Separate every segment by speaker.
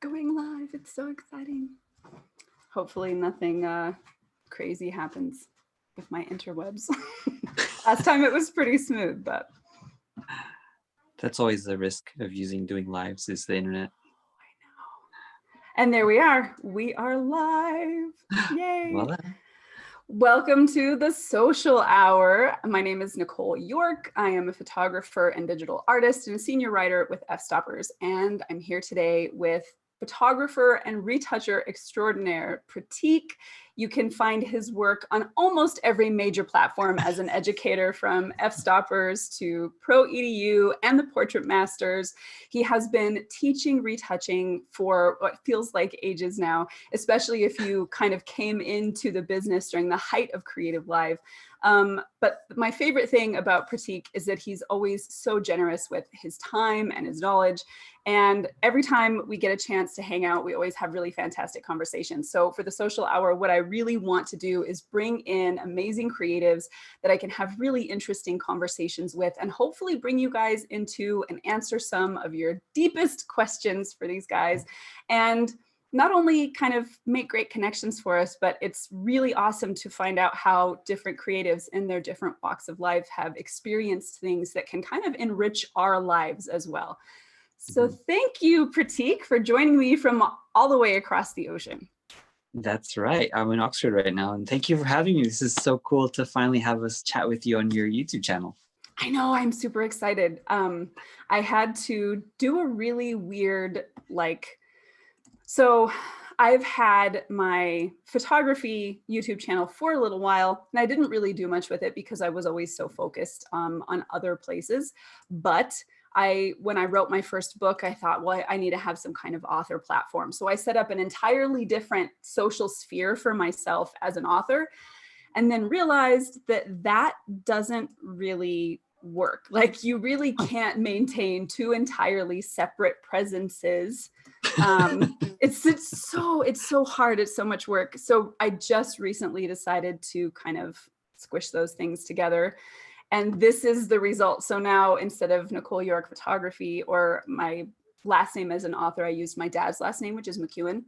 Speaker 1: Going live. It's so exciting. Hopefully nothing crazy happens with my interwebs. Last time it was pretty smooth, but
Speaker 2: that's always the risk of doing lives is the internet.
Speaker 1: I know. And there we are. We are live. Yay.
Speaker 2: Well,
Speaker 1: welcome to the Social Hour. My name is Nicole York. I am a photographer and digital artist and a senior writer with F-Stoppers. And I'm here today with photographer and retoucher extraordinaire, Pratik. You can find his work on almost every major platform as an educator, from F-Stoppers to Pro EDU and the Portrait Masters. He has been teaching retouching for what feels like ages now, especially if you kind of came into the business during the height of Creative Live. But my favorite thing about Pratik is that he's always so generous with his time and his knowledge. And every time we get a chance to hang out, we always have really fantastic conversations. So for the Social Hour, what I really want to do is bring in amazing creatives that I can have really interesting conversations with, and hopefully bring you guys into and answer some of your deepest questions for these guys. And not only kind of make great connections for us, but it's really awesome to find out how different creatives in their different walks of life have experienced things that can kind of enrich our lives as well. So thank you, Pratik, for joining me from all the way across the ocean.
Speaker 2: That's right. I'm in Oxford right now, and thank you for having me. This is so cool to finally have us chat with you on your YouTube channel.
Speaker 1: I know, I'm super excited. I had to do a really weird, so I've had my photography YouTube channel for a little while, and I didn't really do much with it because I was always so focused on other places. But when I wrote my first book, I thought, well, I need to have some kind of author platform. So I set up an entirely different social sphere for myself as an author, and then realized that that doesn't really work. Like, you really can't maintain two entirely separate presences. It's so hard. It's so much work. So I just recently decided to kind of squish those things together. And this is the result. So now, instead of Nicole York Photography or my last name as an author, I used my dad's last name, which is McEwen.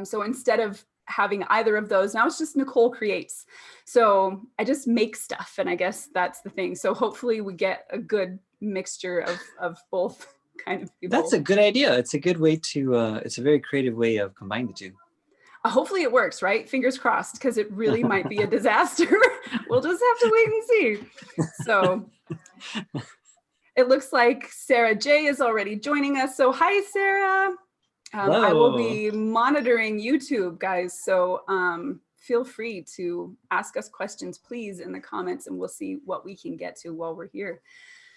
Speaker 1: So instead of having either of those, now it's just Nicole Creates. So I just make stuff, and I guess that's the thing. So hopefully we get a good mixture of both kind of people.
Speaker 2: That's a good idea. It's a good way to, it's a very creative way of combining the two.
Speaker 1: Hopefully it works, right? Fingers crossed, because it really might be a disaster. We'll just have to wait and see. So it looks like Sarah J is already joining us. So hi, Sarah. I will be monitoring YouTube, guys. So feel free to ask us questions, please, in the comments, and we'll see what we can get to while we're here.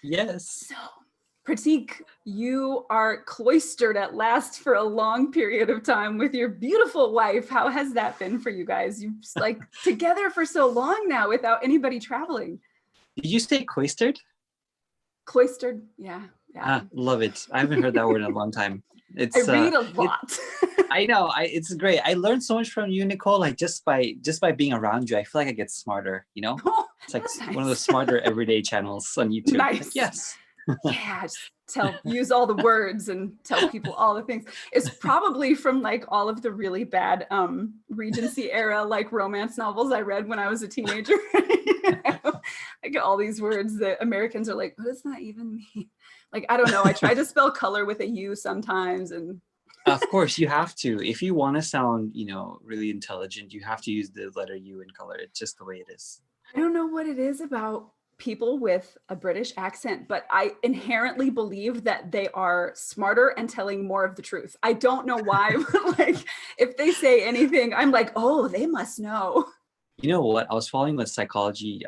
Speaker 2: Yes.
Speaker 1: So Pratik, you are cloistered at last for a long period of time with your beautiful wife. How has that been for you guys? You're like together for so long now without anybody traveling.
Speaker 2: Did you say cloistered?
Speaker 1: Cloistered, yeah.
Speaker 2: Love it. I haven't heard that word in a long time.
Speaker 1: I read a lot.
Speaker 2: I know. It's great. I learned so much from you, Nicole. Like just by being around you, I feel like I get smarter. You know, it's like
Speaker 1: nice.
Speaker 2: One of those smarter everyday channels on YouTube.
Speaker 1: Nice.
Speaker 2: Like, yes.
Speaker 1: Yeah, just use all the words and tell people all the things. It's probably from like all of the really bad Regency era like romance novels I read when I was a teenager. I get all these words that Americans are like, what does that even mean? Like, I don't know. I try to spell color with a U sometimes, and
Speaker 2: of course you have to. If you want to sound, really intelligent, you have to use the letter U in color. It's just the way it is.
Speaker 1: I don't know what it is about people with a British accent, but I inherently believe that they are smarter and telling more of the truth. I don't know why, but like if they say anything, I'm like, oh, they must know.
Speaker 2: You know what? I was following a psychology,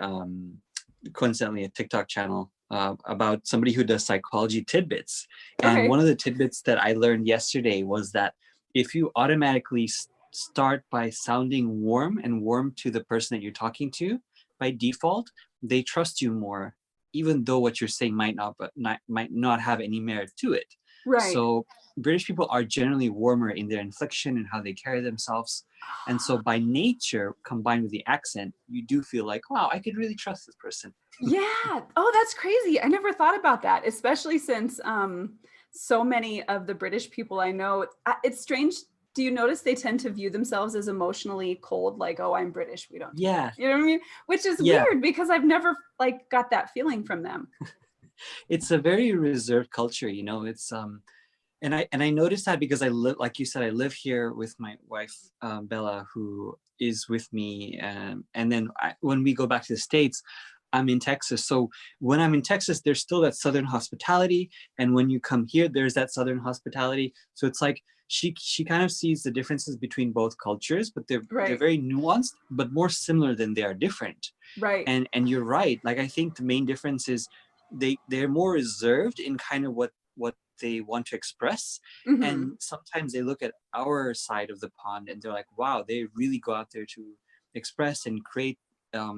Speaker 2: coincidentally, a TikTok channel about somebody who does psychology tidbits. And one of the tidbits that I learned yesterday was that if you automatically start by sounding warm to the person that you're talking to, by default, they trust you more, even though what you're saying might not have any merit to it.
Speaker 1: Right.
Speaker 2: So British people are generally warmer in their inflection and how they carry themselves. And so by nature, combined with the accent, you do feel like, wow, I could really trust this person.
Speaker 1: Yeah. Oh, that's crazy. I never thought about that, especially since so many of the British people I know, it's strange. Do you notice they tend to view themselves as emotionally cold? Like, oh, I'm British, we don't do
Speaker 2: Yeah.
Speaker 1: that. You know what I mean? Which is
Speaker 2: Yeah.
Speaker 1: weird because I've never like got that feeling from them.
Speaker 2: It's a very reserved culture, you know. It's and I noticed that because I live, like you said, I live here with my wife, Bella, who is with me. And then when we go back to the States, I'm in Texas. So when I'm in Texas, there's still that Southern hospitality. And when you come here, there's that Southern hospitality. So it's like she kind of sees the differences between both cultures, but they're
Speaker 1: Right.
Speaker 2: very nuanced, but more similar than they are different.
Speaker 1: Right.
Speaker 2: And you're right. Like, I think the main difference is they're more reserved in kind of what they want to express.
Speaker 1: Mm-hmm.
Speaker 2: And sometimes they look at our side of the pond and they're like, wow, they really go out there to express and create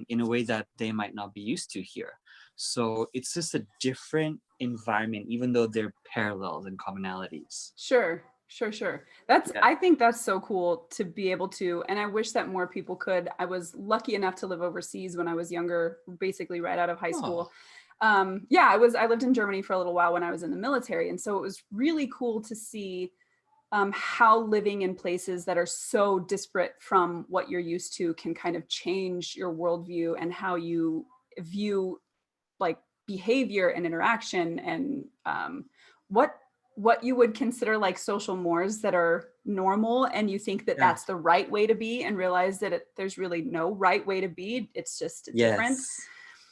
Speaker 2: in a way that they might not be used to here. So it's just a different environment, even though they're parallels and commonalities.
Speaker 1: Sure.
Speaker 2: Yeah.
Speaker 1: I think that's so cool to be able to, and I wish that more people could. I was lucky enough to live overseas when I was younger, basically right out of high
Speaker 2: Oh,
Speaker 1: school. Yeah, I lived in Germany for a little while when I was in the military. And so it was really cool to see how living in places that are so disparate from what you're used to can kind of change your worldview and how you view like behavior and interaction and what what you would consider like social mores that are normal, and you think that
Speaker 2: yeah.
Speaker 1: that's the right way to be, and realize that there's really no right way to be. It's just different.
Speaker 2: Yes.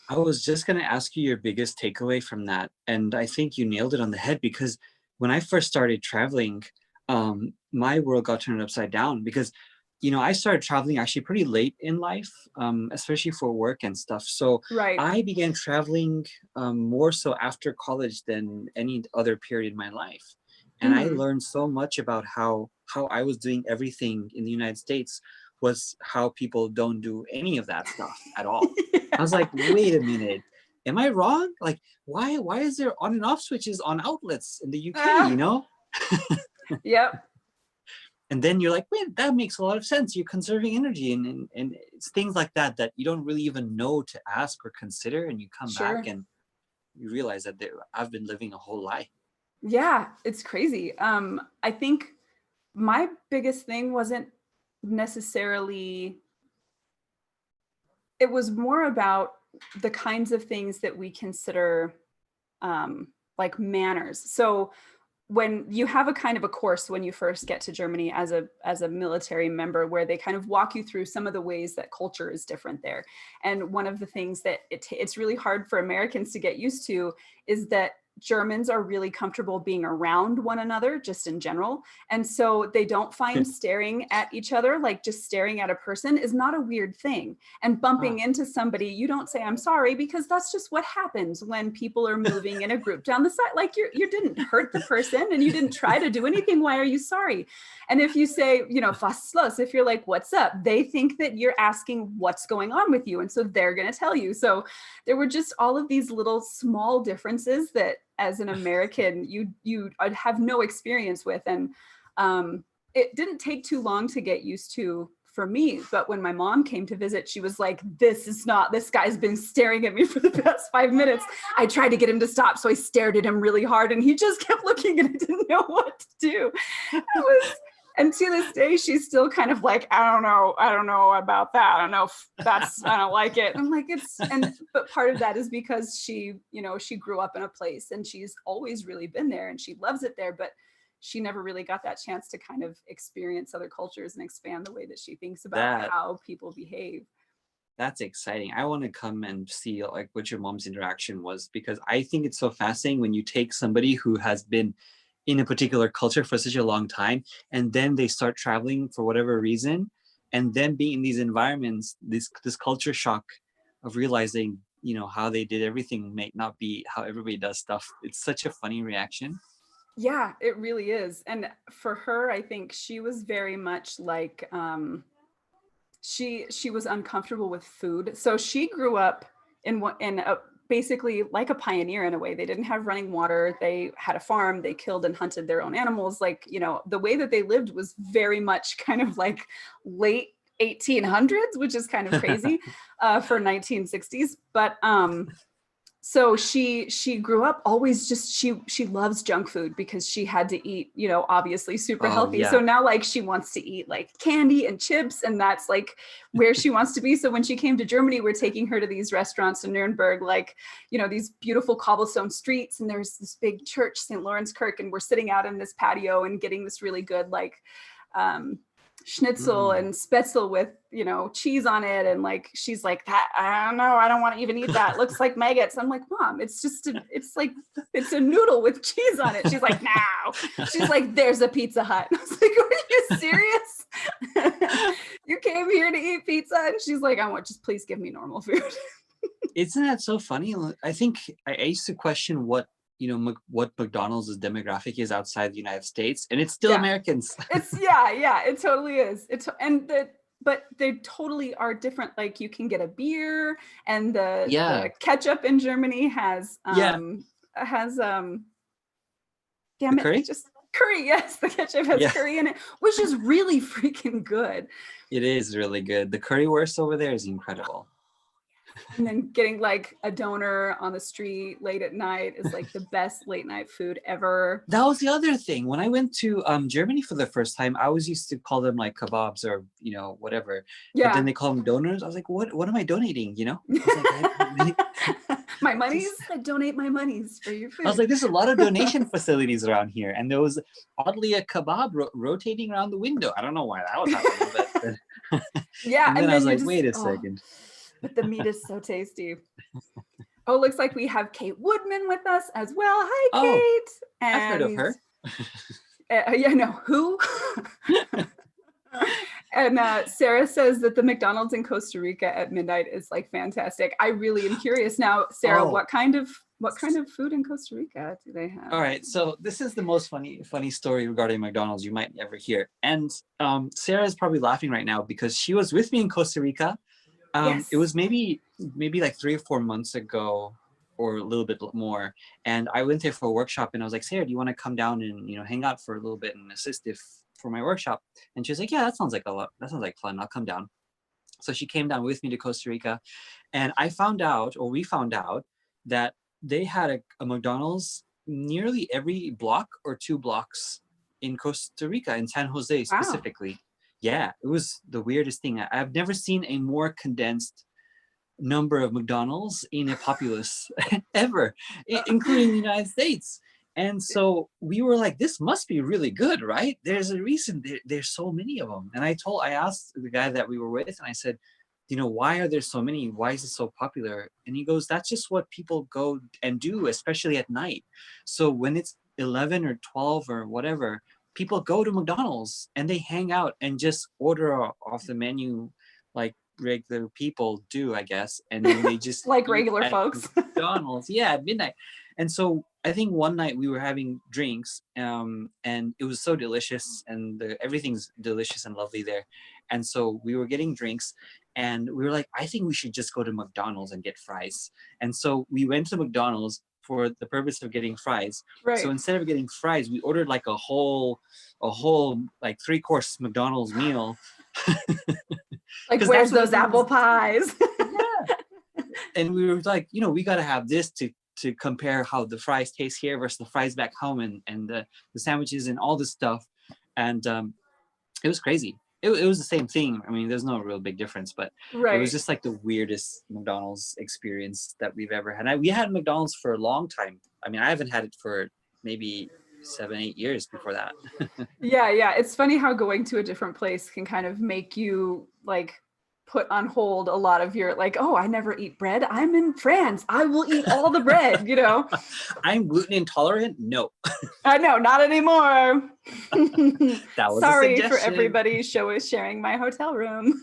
Speaker 2: I was just going to ask you your biggest takeaway from that. And I think you nailed it on the head, because when I first started traveling, my world got turned upside down because, you know, I started traveling actually pretty late in life, especially for work and stuff. So
Speaker 1: Right.
Speaker 2: I began traveling more so after college than any other period in my life. And I
Speaker 1: Mm-hmm.
Speaker 2: learned so much about how I was doing everything in the United States was how people don't do any of that stuff at all. I was like, wait a minute, am I wrong? Like, why is there on and off switches on outlets in the UK, you know?
Speaker 1: Yep.
Speaker 2: And then you're like, wait, that makes a lot of sense. You're conserving energy, and it's things like that that you don't really even know to ask or consider, and you come back
Speaker 1: Sure.
Speaker 2: and you realize that I've been living a whole lie.
Speaker 1: Yeah, it's crazy. I think my biggest thing wasn't necessarily, it was more about the kinds of things that we consider like manners. So when you have a kind of a course when you first get to Germany as a military member, where they kind of walk you through some of the ways that culture is different there. And one of the things that it's really hard for Americans to get used to is that Germans are really comfortable being around one another just in general. And so they don't find staring at each other, like just staring at a person, is not a weird thing. And
Speaker 2: Ah,
Speaker 1: bumping into somebody, you don't say, I'm sorry, because that's just what happens when people are moving in a group down the side. Like you didn't hurt the person and you didn't try to do anything. Why are you sorry? And if you say, you know, was los, if you're like, what's up? They think that you're asking what's going on with you. And so they're going to tell you. So there were just all of these little small differences that as an American, you have no experience with. And it didn't take too long to get used to for me. But when my mom came to visit, she was like, this guy's been staring at me for the past 5 minutes. I tried to get him to stop. So I stared at him really hard and he just kept looking and I didn't know what to do. And to this day, she's still kind of like, I don't know about that. I don't know if I don't like it. I'm like, but part of that is because she, you know, she grew up in a place and she's always really been there and she loves it there, but she never really got that chance to kind of experience other cultures and expand the way that she thinks about
Speaker 2: that
Speaker 1: how people behave.
Speaker 2: that's exciting. I want to come and see like what your mom's interaction was, because I think it's so fascinating when you take somebody who has been in a particular culture for such a long time, and then they start traveling for whatever reason, and then being in these environments, this culture shock of realizing, you know, how they did everything may not be how everybody does stuff. It's such a funny reaction.
Speaker 1: Yeah, it really is. And for her, I think she was very much like, she was uncomfortable with food. So she grew up in a, basically like a pioneer in a way. They didn't have running water. They had a farm. They killed and hunted their own animals. Like, you know, the way that they lived was very much kind of like late 1800s, which is kind of crazy for 1960s. But So she grew up always just she loves junk food because she had to eat, you know, obviously super
Speaker 2: Oh
Speaker 1: healthy. So
Speaker 2: yeah.
Speaker 1: now like she wants to eat like candy and chips, and that's like where she wants to be. So when she came to Germany, we're taking her to these restaurants in Nuremberg, like, you know, these beautiful cobblestone streets, and there's this big church, St. Lawrence Kirk, and we're sitting out in this patio and getting this really good like schnitzel
Speaker 2: Mm.
Speaker 1: and spätzle with, you know, cheese on it. And like she's like, that I don't know, I don't want to even eat that, it looks like maggots. I'm like, Mom, it's just it's like, it's a noodle with cheese on it. She's like, no. She's like, there's a Pizza Hut. I was like, are you serious? You came here to eat pizza? And she's like, I want, just please give me normal food.
Speaker 2: Isn't that so funny? I think I used to question what, what McDonald's demographic is outside the United States, and it's still
Speaker 1: Yeah.
Speaker 2: Americans.
Speaker 1: Yeah, it totally is. But they totally are different. Like you can get a beer, and
Speaker 2: Yeah.
Speaker 1: the ketchup in Germany has
Speaker 2: Yeah.
Speaker 1: damn
Speaker 2: The
Speaker 1: it,
Speaker 2: curry?
Speaker 1: just curry. Yes, the ketchup has
Speaker 2: Yeah,
Speaker 1: curry in it, which is really freaking good.
Speaker 2: it is really good. The currywurst over there is incredible.
Speaker 1: And then getting like a doner on the street late at night is like the best late night food ever.
Speaker 2: That was the other thing. When I went to Germany for the first time, I was used to call them like kebabs or whatever. But then
Speaker 1: Yeah.
Speaker 2: they call them donors. I was like, what am I donating? I was like,
Speaker 1: My monies, I donate my monies for your food.
Speaker 2: I was like, there's a lot of donation facilities around here, and there was oddly a kebab rotating around the window. I don't know why that was happening, but
Speaker 1: yeah,
Speaker 2: and then I was
Speaker 1: you
Speaker 2: like,
Speaker 1: just,
Speaker 2: wait a second.
Speaker 1: But the meat is so tasty. Oh, looks like we have Kate Woodman with us as well. Hi,
Speaker 2: Oh,
Speaker 1: Kate. And
Speaker 2: I've heard of her.
Speaker 1: Yeah, no, who? And Sarah says that the McDonald's in Costa Rica at midnight is like fantastic. I really am curious now, Sarah. What kind of food in Costa Rica do they have?
Speaker 2: All right, so this is the most funny story regarding McDonald's you might ever hear. And Sarah is probably laughing right now because she was with me in Costa Rica.
Speaker 1: Yes.
Speaker 2: It was maybe like 3 or 4 months ago, or a little bit more. And I went there for a workshop, and I was like, Sarah, do you want to come down and hang out for a little bit and assist for my workshop? And she was like, yeah, that sounds like fun. I'll come down. So she came down with me to Costa Rica, and we found out that they had a McDonald's nearly every block or 2 blocks in Costa Rica, in San Jose specifically. Wow. Yeah, it was the weirdest thing. I've never seen a more condensed number of McDonald's in a populace ever, including the United States. And so we were like, this must be really good, right? There's a reason there's so many of them. And I asked the guy that we were with, and I said, why are there so many? Why is it so popular? And he goes, that's just what people go and do, especially at night. So when it's 11 or 12 or whatever, people go to McDonald's and they hang out and just order off the menu like regular people do, I guess. And then they just
Speaker 1: like regular folks.
Speaker 2: McDonald's, yeah, at midnight. And so I think one night we were having drinks, and it was so delicious, and everything's delicious and lovely there. And so we were getting drinks, and we were like, I think we should just go to McDonald's and get fries. And so we went to McDonald's for the purpose of getting fries. Right. So instead of getting fries, we ordered like a whole like 3-course McDonald's meal.
Speaker 1: Like, where's those apple pies?
Speaker 2: Yeah. And we were like, we got to have this to compare how the fries taste here versus the fries back home, and the sandwiches and all this stuff. And it was crazy. It was the same thing. I mean, there's no real big difference, but It was just like the weirdest McDonald's experience that we've ever had. We had McDonald's for a long time. I mean, I haven't had it for maybe 7-8 years before that.
Speaker 1: Yeah. It's funny how going to a different place can kind of make you like put on hold a lot of your like, oh, I never eat bread. I'm in France. I will eat all the bread,
Speaker 2: I'm gluten intolerant? No.
Speaker 1: No, not anymore.
Speaker 2: That was
Speaker 1: sorry for everybody sharing my hotel room.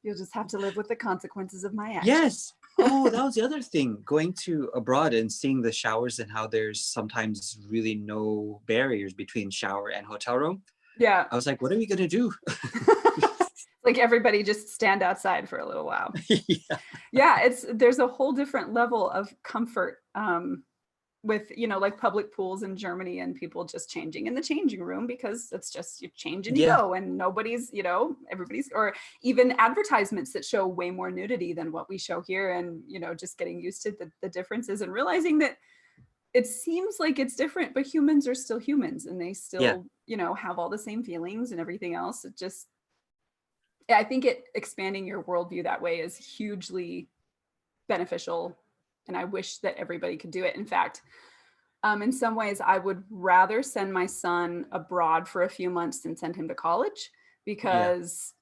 Speaker 1: You'll just have to live with the consequences of my actions.
Speaker 2: Yes. Oh, that was the other thing. Going to abroad and seeing the showers and how there's sometimes really no barriers between shower and hotel room.
Speaker 1: Yeah.
Speaker 2: I was like, what are we going to do?
Speaker 1: Like everybody just stand outside for a little while. Yeah, there's a whole different level of comfort with, you know, like public pools in Germany and people just changing in the changing room because it's just you change and you go, and nobody's, you know, everybody's, or even advertisements that show way more nudity than what we show here, and, you know, just getting used to the differences and realizing that it seems like it's different, but humans are still humans and they still, you know, have all the same feelings and everything else. It just, I think expanding your worldview that way is hugely beneficial. And I wish that everybody could do it. In fact, in some ways, I would rather send my son abroad for a few months than send him to college, because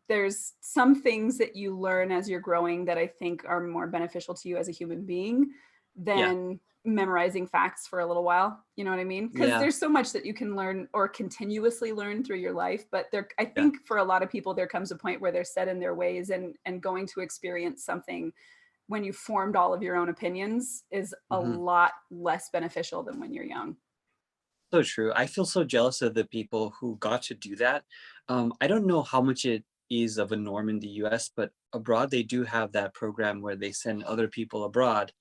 Speaker 1: there's some things that you learn as you're growing that I think are more beneficial to you as a human being than memorizing facts for a little while. You know what I mean? Because there's so much that you can learn or continuously learn through your life. But I think for a lot of people, there comes a point where they're set in their ways, and going to experience something when you formed all of your own opinions is a lot less beneficial than when you're young.
Speaker 2: So true. I feel so jealous of the people who got to do that. I don't know how much it is of a norm in the US, but abroad they do have that program where they send other people abroad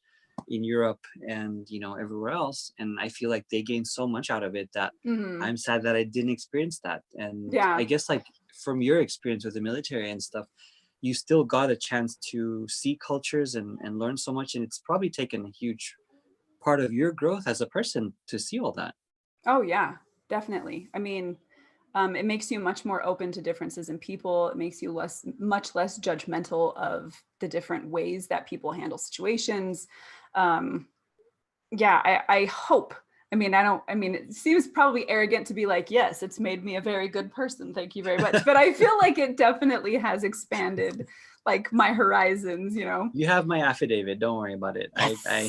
Speaker 2: in Europe and, you know, everywhere else. And I feel like they gain so much out of it that I'm sad that I didn't experience that. And I guess, like, from your experience with the military and stuff, you still got a chance to see cultures and learn so much. And it's probably taken a huge part of your growth as a person to see all that.
Speaker 1: Oh yeah, definitely. I mean, it makes you much more open to differences in people. It makes you much less judgmental of the different ways that people handle situations. I hope. I mean, it seems probably arrogant to be like, yes, it's made me a very good person. Thank you very much. But I feel like it definitely has expanded like my horizons, you know.
Speaker 2: You have my affidavit. Don't worry about it.
Speaker 1: Yes. I'm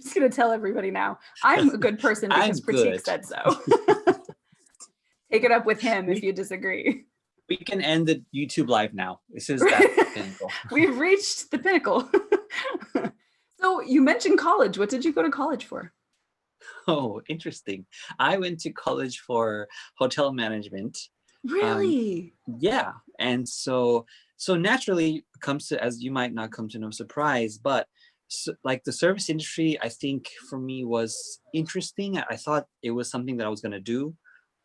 Speaker 1: just going to tell everybody now. I'm a good person because Pratik said so. Take it up with him if you disagree.
Speaker 2: We can end the YouTube live now. This is that pinnacle.
Speaker 1: We've reached the pinnacle. So you mentioned college. What did you go to college for?
Speaker 2: Oh, interesting. I went to college for hotel management.
Speaker 1: Really?
Speaker 2: Yeah. And so naturally comes to, as you might not come to no surprise, but like the service industry, I think for me was interesting. I thought it was something that I was going to do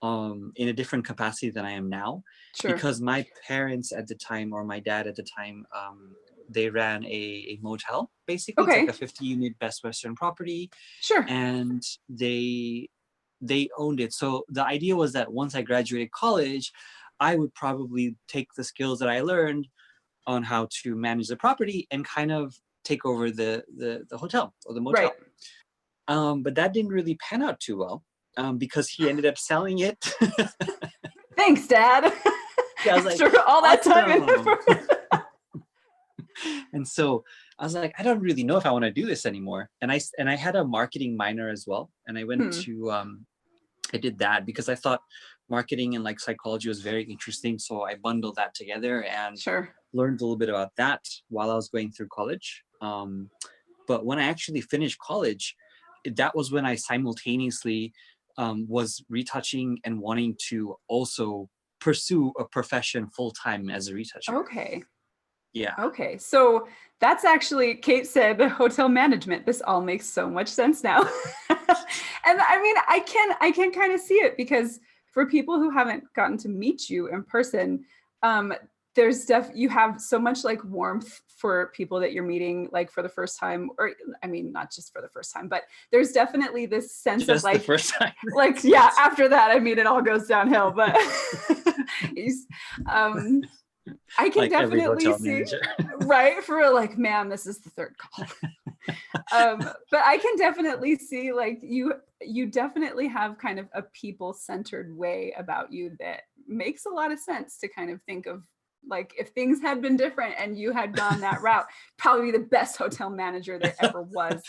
Speaker 2: in a different capacity than I am now. Sure. Because my parents at the time, or my dad at the time, they ran a motel, basically. Okay. It's like a 50-unit Best Western property.
Speaker 1: Sure.
Speaker 2: And they owned it. So the idea was that once I graduated college, I would probably take the skills that I learned on how to manage the property and kind of take over the hotel or the motel. Right. But that didn't really pan out too well because he ended up selling it.
Speaker 1: Thanks, Dad.
Speaker 2: Yeah, I was like,
Speaker 1: after all that time and effort.
Speaker 2: And so I was like, I don't really know if I want to do this anymore. And I had a marketing minor as well. And I went to, I did that because I thought marketing and like psychology was very interesting. So I bundled that together and learned a little bit about that while I was going through college. But when I actually finished college, that was when I simultaneously was retouching and wanting to also pursue a profession full-time as a retoucher.
Speaker 1: Okay.
Speaker 2: Yeah.
Speaker 1: Okay. So that's actually, Kate said, hotel management. This all makes so much sense now. And I mean, I can kind of see it because for people who haven't gotten to meet you in person, you have so much like warmth for people that you're meeting like for the first time, or I mean, not just for the first time, but there's definitely this sense just of like,
Speaker 2: the first time.
Speaker 1: Like, yeah, after that, I mean, it all goes downhill, but I can like definitely see, right? For like, man, this is the third call. But I can definitely see like you definitely have kind of a people-centered way about you that makes a lot of sense to kind of think of like if things had been different and you had gone that route, probably the best hotel manager there ever was.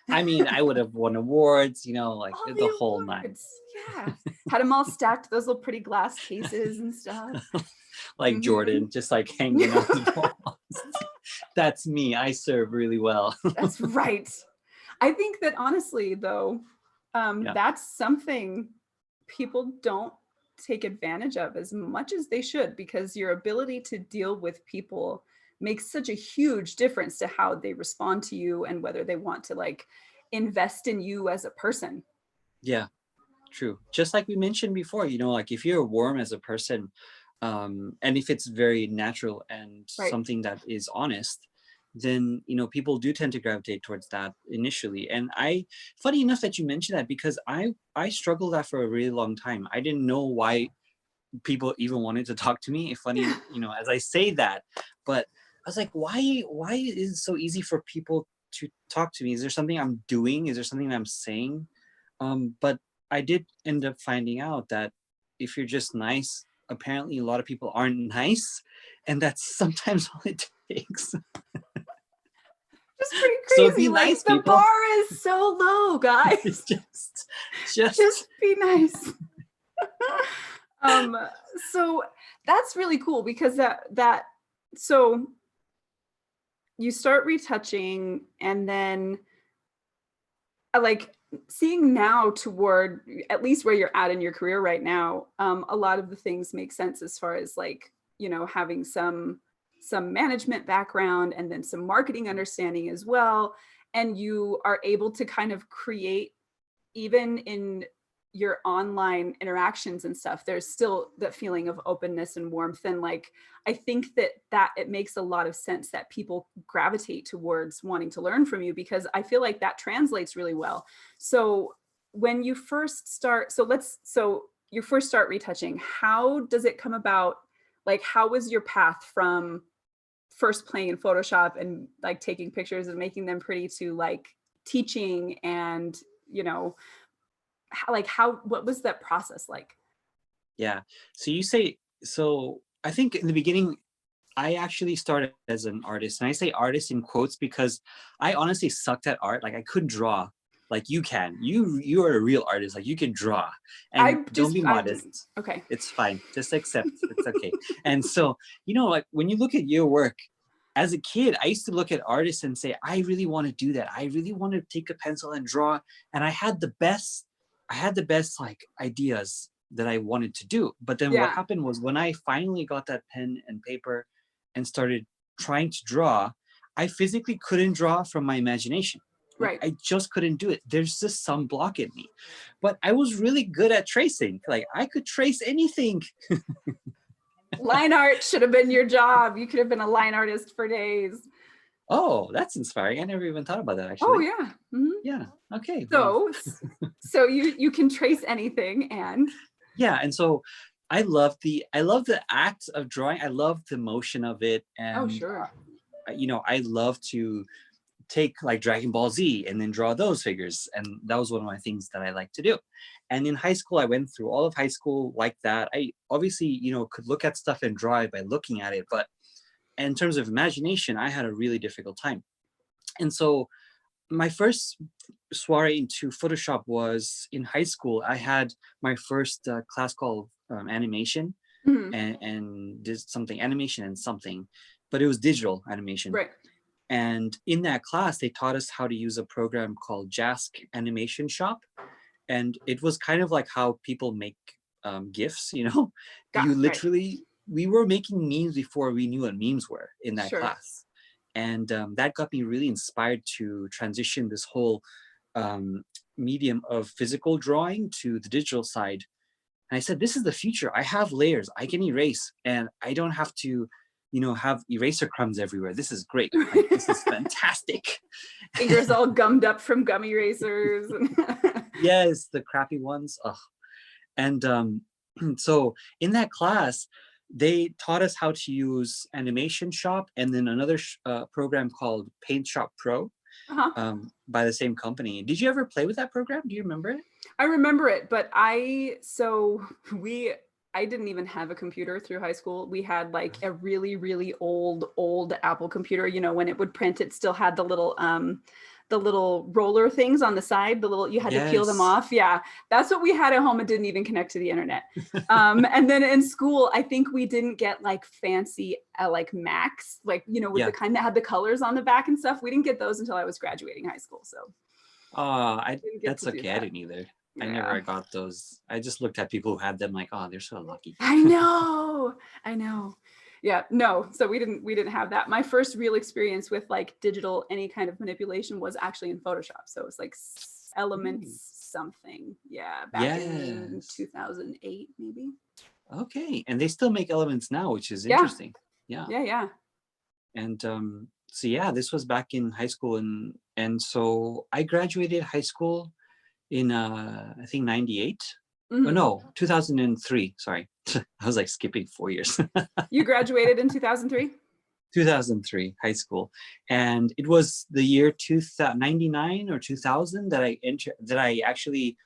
Speaker 2: I mean, I would have won awards, you know, like the whole night.
Speaker 1: Yeah. Had them all stacked, those little pretty glass cases and stuff.
Speaker 2: Like Jordan, just like hanging on the walls. That's me. I serve really well.
Speaker 1: That's right. I think that honestly, though, that's something people don't take advantage of as much as they should, because your ability to deal with people makes such a huge difference to how they respond to you and whether they want to like invest in you as a person.
Speaker 2: Yeah, true. Just like we mentioned before, you know, like if you're warm as a person, and if it's very natural and
Speaker 1: Right.
Speaker 2: something that is honest, then, you know, people do tend to gravitate towards that initially. And funny enough that you mentioned that, because I struggled that for a really long time. I didn't know why people even wanted to talk to me. If funny, you know, as I say that, but I was like, why is it so easy for people to talk to me? Is there something I'm doing? Is there something I'm saying? But I did end up finding out that if you're just nice, apparently a lot of people aren't nice, and that's sometimes all it takes.
Speaker 1: Just pretty
Speaker 2: So
Speaker 1: crazy.
Speaker 2: be
Speaker 1: Like
Speaker 2: nice,
Speaker 1: the
Speaker 2: people.
Speaker 1: bar is so low, guys. Just be nice. So that's really cool, because so you start retouching, and then like seeing now toward at least where you're at in your career right now, a lot of the things make sense as far as like, you know, having some management background and then some marketing understanding as well. And you are able to kind of create, even in your online interactions and stuff, there's still that feeling of openness and warmth. And like, I think that it makes a lot of sense that people gravitate towards wanting to learn from you, because I feel like that translates really well. So when you first start, so you first start retouching, how does it come about? Like, how was your path from first playing in Photoshop and like taking pictures and making them pretty to like teaching and, you know, what was that process like?
Speaker 2: Yeah. So I think in the beginning, I actually started as an artist, and I say artist in quotes because I honestly sucked at art. Like I couldn't draw like you can. You are a real artist. Like you can draw, and don't be modest.
Speaker 1: Okay.
Speaker 2: It's fine. Just accept. It's okay. And so, you know, like when you look at your work, as a kid, I used to look at artists and say, I really want to do that. I really want to take a pencil and draw. And I had the best like ideas that I wanted to do. But then what
Speaker 1: Yeah.
Speaker 2: happened was when I finally got that pen and paper and started trying to draw, I physically couldn't draw from my imagination. Like
Speaker 1: Right.
Speaker 2: I just couldn't do it. There's just some block in me. But I was really good at tracing. Like I could trace anything.
Speaker 1: Line art should have been your job. You could have been a line artist for days.
Speaker 2: Oh, that's inspiring. I never even thought about that
Speaker 1: Oh
Speaker 2: actually.
Speaker 1: yeah. Mm-hmm.
Speaker 2: Yeah. Okay. Well.
Speaker 1: So you can trace anything. And
Speaker 2: Yeah. And so I love the act of drawing. I love the motion of it.
Speaker 1: oh
Speaker 2: And
Speaker 1: sure.
Speaker 2: you know, I love to take like Dragon Ball Z and then draw those figures. And that was one of my things that I like to do. And in high school, I went through all of high school like that. I obviously, you know, could look at stuff and draw it by looking at it. But in terms of imagination, I had a really difficult time. And so my first soiree into Photoshop was in high school. I had my first class called animation,
Speaker 1: Mm-hmm.
Speaker 2: and did something animation and something, but it was digital animation.
Speaker 1: Right.
Speaker 2: And in that class, they taught us how to use a program called Jask Animation Shop. And it was kind of like how people make GIFs, you know? We were making memes before we knew what memes were in that class. And that got me really inspired to transition this whole medium of physical drawing to the digital side. And I said, this is the future. I have layers. I can erase, and I don't have to, you know, have eraser crumbs everywhere. This is great. Like, this is fantastic.
Speaker 1: Fingers all gummed up from gum erasers.
Speaker 2: Yes, the crappy ones. Ugh. And so in that class, they taught us how to use Animation Shop and then another program called Paint Shop Pro. By the same company. Did you ever play with that program? Do you remember it?
Speaker 1: I remember it, but I didn't even have a computer through high school. We had like a really, really old Apple computer. You know, when it would print, it still had the little roller things on the side, you had to peel them off. Yeah, that's what we had at home. It didn't even connect to the internet. And then in school, I think we didn't get like fancy like Macs, like, you know, with the kind that had the colors on the back and stuff. We didn't get those until I was graduating high school. So
Speaker 2: that's okay. I didn't either. Yeah. I never got those. I just looked at people who had them like, oh, they're so lucky.
Speaker 1: I know. Yeah, no. So we didn't have that. My first real experience with like digital, any kind of manipulation was actually in Photoshop. So it was like
Speaker 2: Ooh.
Speaker 1: Elements something. Yeah, back in
Speaker 2: Yes.
Speaker 1: 2008 maybe.
Speaker 2: Okay. And they still make Elements now, which is
Speaker 1: Yeah,
Speaker 2: interesting. Yeah.
Speaker 1: yeah.
Speaker 2: And so yeah, this was back in high school, and so I graduated high school in I think 98. Oh
Speaker 1: Hmm.
Speaker 2: no, 2003. Sorry. I was like skipping 4 years.
Speaker 1: You graduated in 2003?
Speaker 2: 2003 high school, and it was the year 99 or 2000 that I actually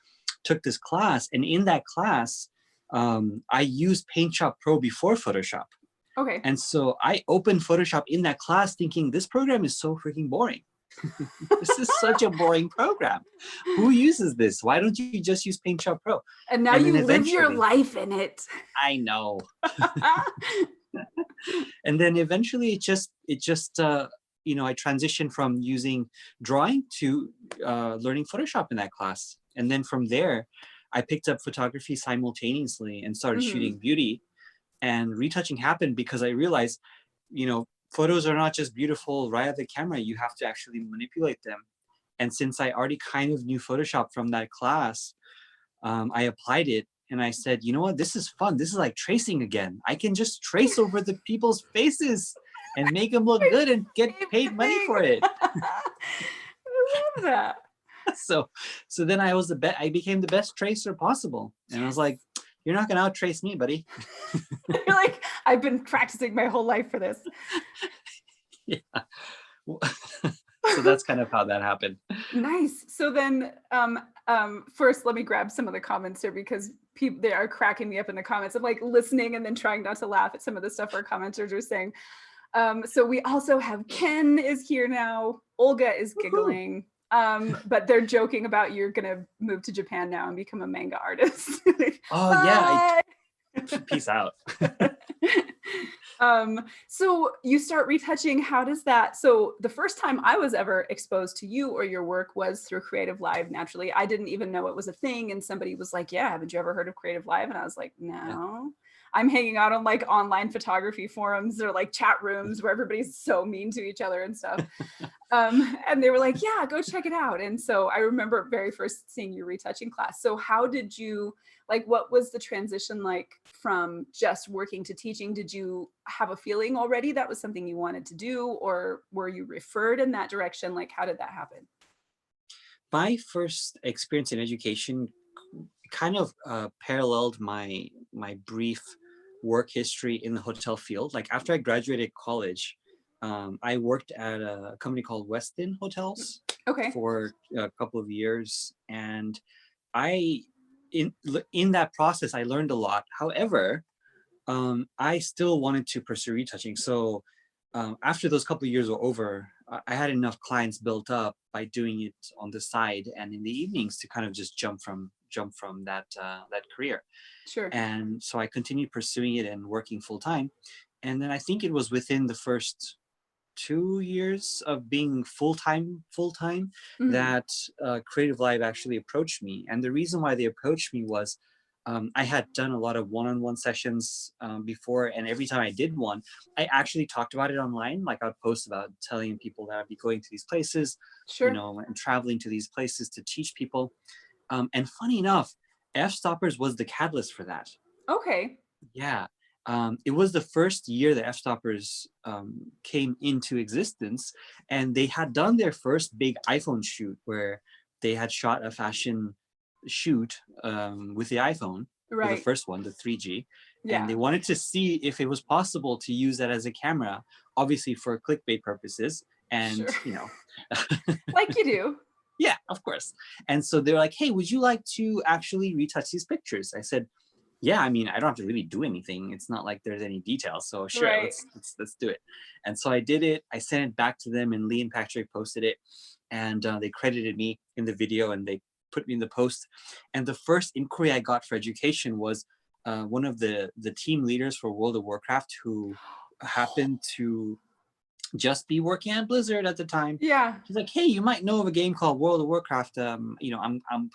Speaker 2: took this class, and in that class I used PaintShop Pro before Photoshop.
Speaker 1: Okay.
Speaker 2: And so I opened Photoshop in that class thinking this program is so freaking boring. This is such a boring program. Who uses this? Why don't you just use PaintShop Pro?
Speaker 1: And now
Speaker 2: And then
Speaker 1: you live your
Speaker 2: eventually,
Speaker 1: life in it.
Speaker 2: I know. And then eventually I transitioned from using drawing to learning Photoshop in that class. And then from there, I picked up photography simultaneously and started
Speaker 1: Hmm.
Speaker 2: shooting beauty. And retouching happened because I realized, photos are not just beautiful right at the camera. You have to actually manipulate them. And since I already kind of knew Photoshop from that class, I applied it and I said, you know what, this is fun. This is like tracing again. I can just trace over the people's faces and make them look
Speaker 1: My
Speaker 2: good and get paid
Speaker 1: favorite
Speaker 2: money
Speaker 1: thing.
Speaker 2: for it.
Speaker 1: I love that.
Speaker 2: So then I became the best tracer possible. And I was like, you're not gonna out trace me, buddy.
Speaker 1: You're like, I've been practicing my whole life for this.
Speaker 2: Yeah. So that's kind of how that happened.
Speaker 1: Nice. So then, first, let me grab some of the comments here because people they are cracking me up in the comments. I'm like listening and then trying not to laugh at some of the stuff our commenters are saying. So we also have Ken is here now. Olga is
Speaker 2: Woohoo.
Speaker 1: giggling. But they're joking about you're gonna move to Japan now and become a manga artist.
Speaker 2: Oh yeah,
Speaker 1: Bye.
Speaker 2: peace out.
Speaker 1: So you start retouching. How does that? So the first time I was ever exposed to you or your work was through Creative Live. Naturally, I didn't even know it was a thing, and somebody was like, "Yeah, haven't you ever heard of Creative Live?" And I was like,
Speaker 2: Yeah.
Speaker 1: "No." I'm hanging out on like online photography forums or like chat rooms where everybody's so mean to each other and stuff. And they were like, "Yeah, go check it out." And so I remember very first seeing your retouching class. So how did you like, what was the transition like from just working to teaching? Did you have a feeling already that was something you wanted to do, or were you referred in that direction? Like, how did that happen?
Speaker 2: My first experience in education kind of paralleled my brief work history in the hotel field. Like after I graduated college, I worked at a company called Westin Hotels
Speaker 1: Okay.
Speaker 2: for a couple of years, and I in that process I learned a lot. However, I still wanted to pursue retouching. So after those couple of years were over, I had enough clients built up by doing it on the side and in the evenings to kind of just jump from that career.
Speaker 1: Sure.
Speaker 2: And so I continued pursuing it and working full time. And then I think it was within the first 2 years of being full time
Speaker 1: Mhm.
Speaker 2: that Creative Live actually approached me. And the reason why they approached me was I had done a lot of one-on-one sessions before, and every time I did one, I actually talked about it online. Like I'd post about telling people that I'd be going to these places,
Speaker 1: Sure.
Speaker 2: and traveling to these places to teach people. And funny enough, F Stoppers was the catalyst for that.
Speaker 1: Okay.
Speaker 2: Yeah. It was the first year that F Stoppers came into existence, and they had done their first big iPhone shoot where they had shot a fashion shoot with the iPhone, with the
Speaker 1: Right.
Speaker 2: first one, the 3G, and
Speaker 1: Yeah.
Speaker 2: they wanted to see if it was possible to use that as a camera, obviously for clickbait purposes. And,
Speaker 1: Sure. Like you do.
Speaker 2: yeah, of course. And so they were like, hey, would you like to actually retouch these pictures? I said, yeah, I mean, I don't have to really do anything. It's not like there's any details. So sure,
Speaker 1: Right.
Speaker 2: let's do it. And so I did it. I sent it back to them, and Lee and Patrick posted it, and they credited me in the video, and they put me in the post. And the first inquiry I got for education was one of the team leaders for World of Warcraft, who happened to just be working at Blizzard at the time.
Speaker 1: Yeah.
Speaker 2: She's like, hey, you might know of a game called World of Warcraft. I'm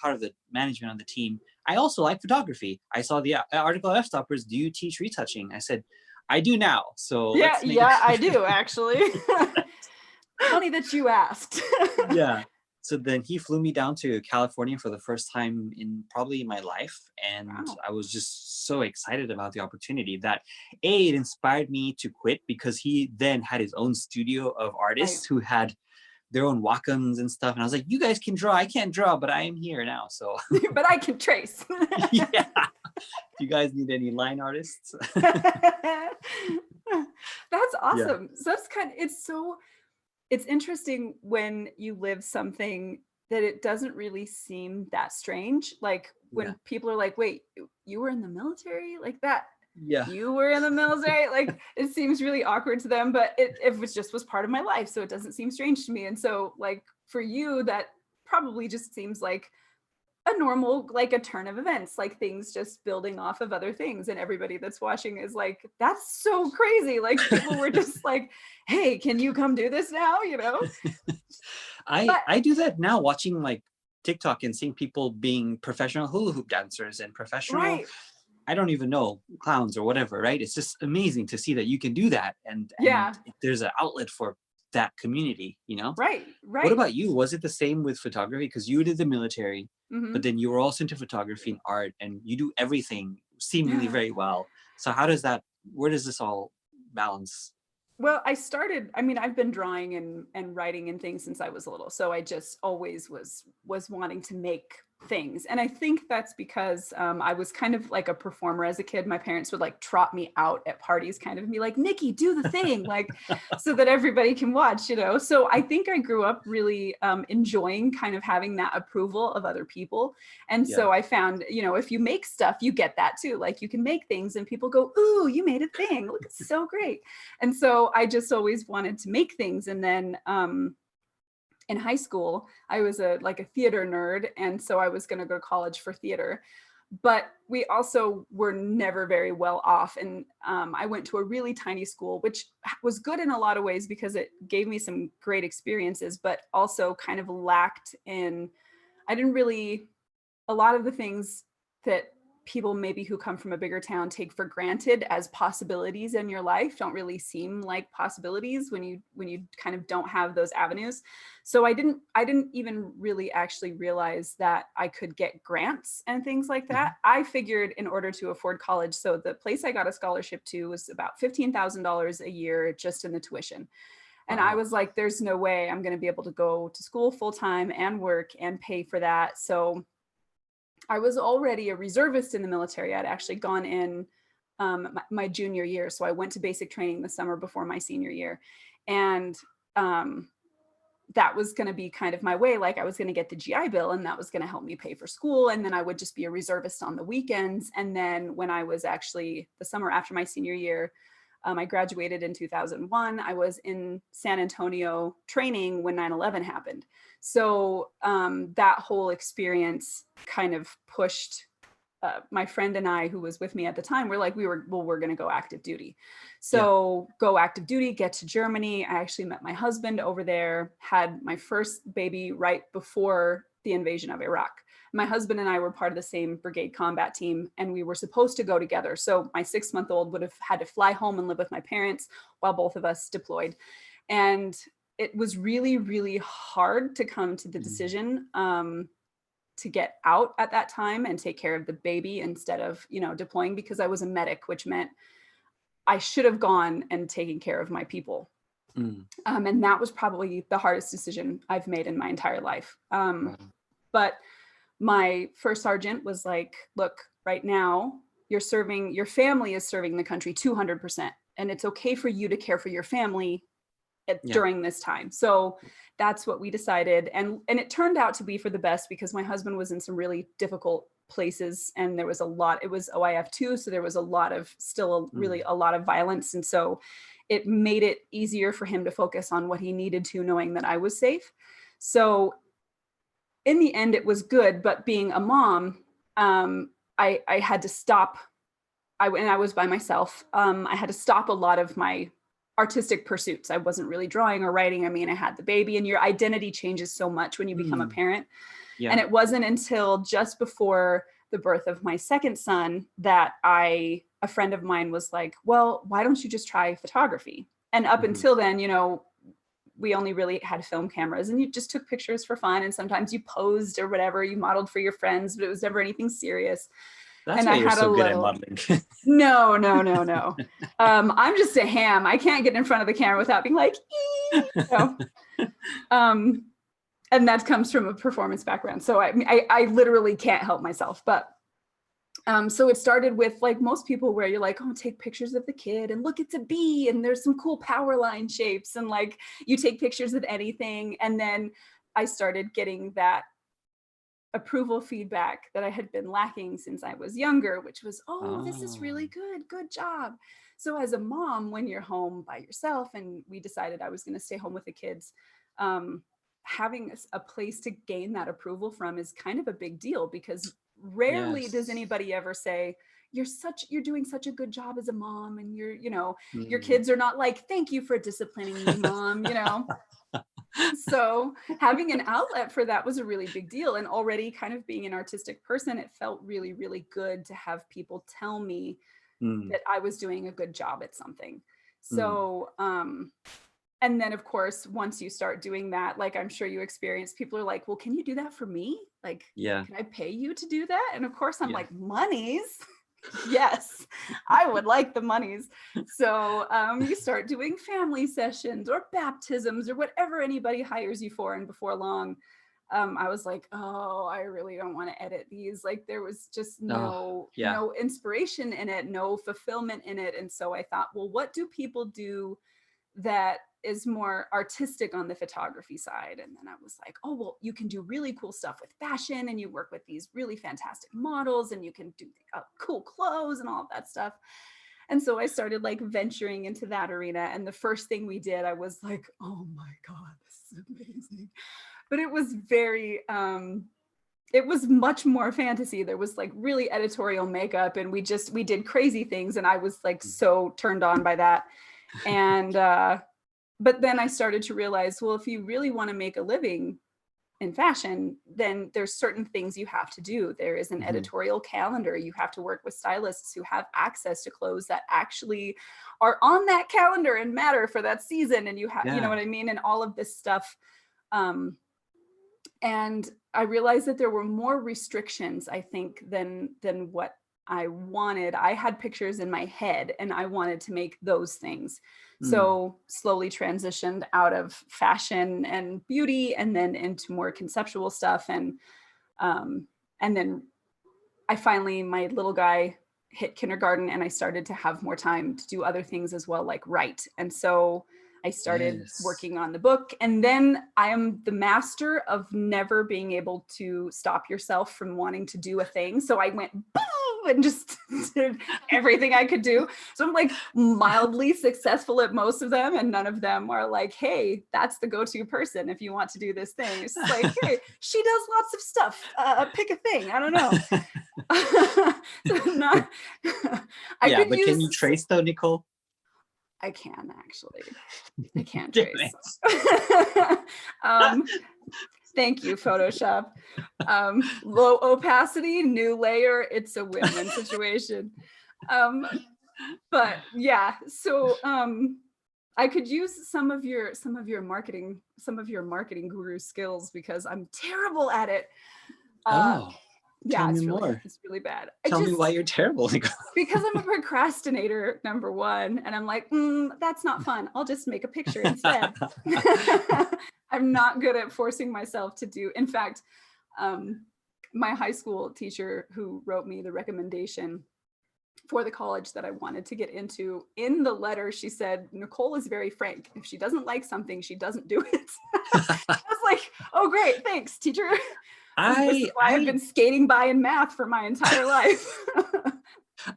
Speaker 2: part of the management on the team. I also like photography. I saw the article F Stoppers. Do you teach retouching? I said, I do now. So
Speaker 1: Yeah,
Speaker 2: let's make
Speaker 1: yeah, I do actually. Funny that you asked.
Speaker 2: Yeah. So then he flew me down to California for the first time in probably my life. And
Speaker 1: Wow.
Speaker 2: I was just so excited about the opportunity that it inspired me to quit, because he then had his own studio of
Speaker 1: Right.
Speaker 2: artists who had their own Wacom and stuff. And I was like, you guys can draw. I can't draw, but I am here now. So
Speaker 1: But I can trace.
Speaker 2: yeah. If you guys need any line artists.
Speaker 1: That's
Speaker 2: Yeah.
Speaker 1: awesome. So that's it's interesting when you live something that it doesn't really seem that strange. Like
Speaker 2: Yeah.
Speaker 1: when people are like, wait, you were in the military like that?
Speaker 2: Yeah.
Speaker 1: You were in the military? Like it seems really awkward to them, but it was part of my life. So it doesn't seem strange to me. And so like for you, that probably just seems like a normal, like a turn of events, like things just building off of other things. And everybody that's watching is like, that's so crazy. Like people were just like, hey, can you come do this now? You know? But
Speaker 2: I do that now, watching like TikTok and seeing people being professional hula hoop dancers and professional,
Speaker 1: right.
Speaker 2: I don't even know, clowns or whatever, right? It's just amazing to see that you can do that, and
Speaker 1: Yeah.
Speaker 2: there's an outlet for that community, you know?
Speaker 1: Right.
Speaker 2: What
Speaker 1: Right.
Speaker 2: about you? Was it the same with photography? Because you did the military, but
Speaker 1: Hmm.
Speaker 2: then you were also into photography and art, and you do everything seemingly
Speaker 1: Yeah.
Speaker 2: very well. So how does that, where does this all balance?
Speaker 1: Well, I mean, I've been drawing and writing and things since I was little. So I just always was wanting to make things. And I think that's because I was kind of like a performer as a kid. My parents would like trot me out at parties, kind of be like, Nikki, do the thing, like so that everybody can watch, you know? So I think I grew up really enjoying kind of having that approval of other people. And
Speaker 2: Yeah.
Speaker 1: so I found, you know, if you make stuff, you get that too. Like you can make things and people go, ooh, you made a thing. Look, it's so great. And so I just always wanted to make things. And then in high school, I was like a theater nerd. And so I was going to go to college for theater. But we also were never very well off. And I went to a really tiny school, which was good in a lot of ways because it gave me some great experiences, but also kind of lacked in, I didn't really, a lot of the things that people maybe who come from a bigger town take for granted as possibilities in your life don't really seem like possibilities when you kind of don't have those avenues. So I didn't even really actually realize that I could get grants and things like that.
Speaker 2: Mhm.
Speaker 1: I figured in order to afford college, so the place I got a scholarship to was about $15,000 a year just in the tuition. And I
Speaker 2: Wow.
Speaker 1: was like, there's no way I'm going to be able to go to school full time and work and pay for that. So I was already a reservist in the military. I'd actually gone in my junior year. So I went to basic training the summer before my senior year. And um, that was going to be kind of my way. Like I was going to get the GI Bill and that was going to help me pay for school. And then I would just be a reservist on the weekends. And then when I was actually the summer after my senior year, I graduated in 2001. I was in San Antonio training when 9/11 happened. So that whole experience kind of pushed my friend and I, who was with me at the time, we're like, we're going to go active duty.
Speaker 2: Yeah.
Speaker 1: So go active duty, get to Germany. I actually met my husband over there, had my first baby right before the invasion of Iraq. My husband and I were part of the same brigade combat team, and we were supposed to go together. So my 6-month-old would have had to fly home and live with my parents while both of us deployed. And it was really, really hard to come to the
Speaker 2: Mhm.
Speaker 1: decision to get out at that time and take care of the baby instead of, you know, deploying, because I was a medic, which meant I should have gone and taken care of my people.
Speaker 2: Mm.
Speaker 1: And that was probably the hardest decision I've made in my entire life.
Speaker 2: Wow.
Speaker 1: But my first sergeant was like, look, right now your family is serving the country 200%. And it's okay for you to care for your family
Speaker 2: Yeah.
Speaker 1: during this time. So that's what we decided. And it turned out to be for the best because my husband was in some really difficult places and there was a lot, it was OIF too. So there was a lot of really
Speaker 2: Mm.
Speaker 1: a lot of violence. And so it made it easier for him to focus on what he needed to, knowing that I was safe. So in the end, it was good. But being a mom, I had to stop. And I was by myself. I had to stop a lot of my artistic pursuits. I wasn't really drawing or writing. I mean, I had the baby, and your identity changes so much when you become a
Speaker 2: Mm.
Speaker 1: parent. And
Speaker 2: Yeah.
Speaker 1: it wasn't until just before the birth of my second son that I a friend of mine was like, well, why don't you just try photography? And up until then, you know, we only really had film cameras and you just took pictures for fun. And sometimes you posed or whatever, you modeled for your friends, but it was never anything serious.
Speaker 2: That's
Speaker 1: and
Speaker 2: why
Speaker 1: I
Speaker 2: you're
Speaker 1: had
Speaker 2: so
Speaker 1: a
Speaker 2: good at
Speaker 1: little,
Speaker 2: modeling.
Speaker 1: no, no, no, no. I'm just a ham. I can't get in front of the camera without being like, you know? And that comes from a performance background. So I literally can't help myself, but so it started with like most people where you're like, oh, take pictures of the kid and look, it's a bee and there's some cool power line shapes and like you take pictures of anything. And then I started getting that approval feedback that I had been lacking since I was younger, which was, oh, this is really good. Good job. So as a mom, when you're home by yourself, and we decided I was going to stay home with the kids, having a place to gain that approval from is kind of a big deal, because rarely does anybody ever say, you're doing such a good job as a mom, and your kids are not like, thank you for disciplining me, mom, So having an outlet for that was a really big deal. And already kind of being an artistic person, it felt really, really good to have people tell me that I was doing a good job at something. So, and then of course, once you start doing that, like I'm sure you experience, people are like, well, can you do that for me? Like, can I pay you to do that? And of course I'm like, monies? Yes, I would like the monies. So you start doing family sessions or baptisms or whatever anybody hires you for. And before long, I was like, oh, I really don't want to edit these. Like there was just no inspiration in it, no fulfillment in it. And so I thought, well, what do people do that is more artistic on the photography side? And then I was like, oh, well, you can do really cool stuff with fashion, and you work with these really fantastic models, and you can do cool clothes and all of that stuff. And so I started like venturing into that arena. And the first thing we did, I was like, oh my God, this is amazing. But it was very, it was much more fantasy. There was like really editorial makeup, and we did crazy things. And I was like so turned on by that. And, but then I started to realize, well, if you really want to make a living in fashion, then there's certain things you have to do. There is an editorial calendar. You have to work with stylists who have access to clothes that actually are on that calendar and matter for that season. And you have, you know what I mean? And all of this stuff. And I realized that there were more restrictions, I think, than what I wanted. I had pictures in my head and I wanted to make those things. So slowly transitioned out of fashion and beauty and then into more conceptual stuff. And then I finally, my little guy hit kindergarten and I started to have more time to do other things as well, like write. And so I started working on the book. And then I am the master of never being able to stop yourself from wanting to do a thing. So I went boom and just did everything I could do. So I'm like mildly successful at most of them. And none of them are like, hey, that's the go-to person if you want to do this thing. It's just like, hey, she does lots of stuff. Pick a thing. I don't know. So not,
Speaker 2: but can you trace though, Nicole?
Speaker 1: I can actually. I can't trace. Thank you, Photoshop. Low opacity, new layer. It's a win-win situation. But yeah, so I could use some of your marketing guru skills because I'm terrible at it.
Speaker 2: Tell me more.
Speaker 1: It's really bad.
Speaker 2: Tell me why you're terrible.
Speaker 1: Because I'm a procrastinator, number one. And I'm like, that's not fun. I'll just make a picture instead. I'm not good at forcing myself to do. In fact, my high school teacher who wrote me the recommendation for the college that I wanted to get into, in the letter, she said, Nicole is very frank. If she doesn't like something, she doesn't do it. I was like, oh, great. Thanks, teacher. I've been skating by in math for my entire life.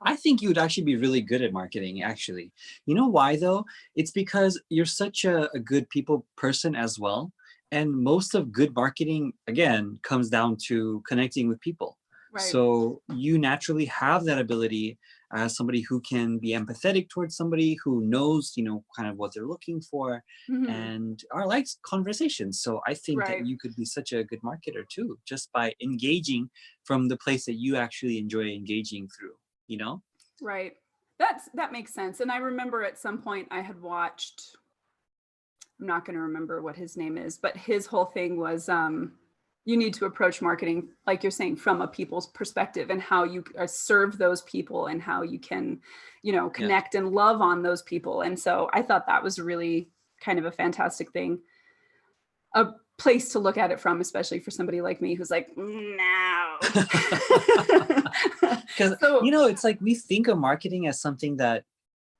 Speaker 2: I think you would actually be really good at marketing, actually. You know why, though? It's because you're such a good people person as well. And most of good marketing, again, comes down to connecting with people. Right. So you naturally have that ability as somebody who can be empathetic towards somebody, who knows, kind of what they're looking for, and likes conversations. So I think that you could be such a good marketer too, just by engaging from the place that you actually enjoy engaging through,
Speaker 1: Right. That makes sense. And I remember at some point I had watched, I'm not going to remember what his name is, but his whole thing was you need to approach marketing, like you're saying, from a people's perspective, and how you serve those people, and how you can,
Speaker 2: Yeah.
Speaker 1: connect and love on those people. And so I thought that was really kind of a fantastic thing, a place to look at it from, especially for somebody like me who's like, no.
Speaker 2: Because,
Speaker 1: So
Speaker 2: it's like we think of marketing as something that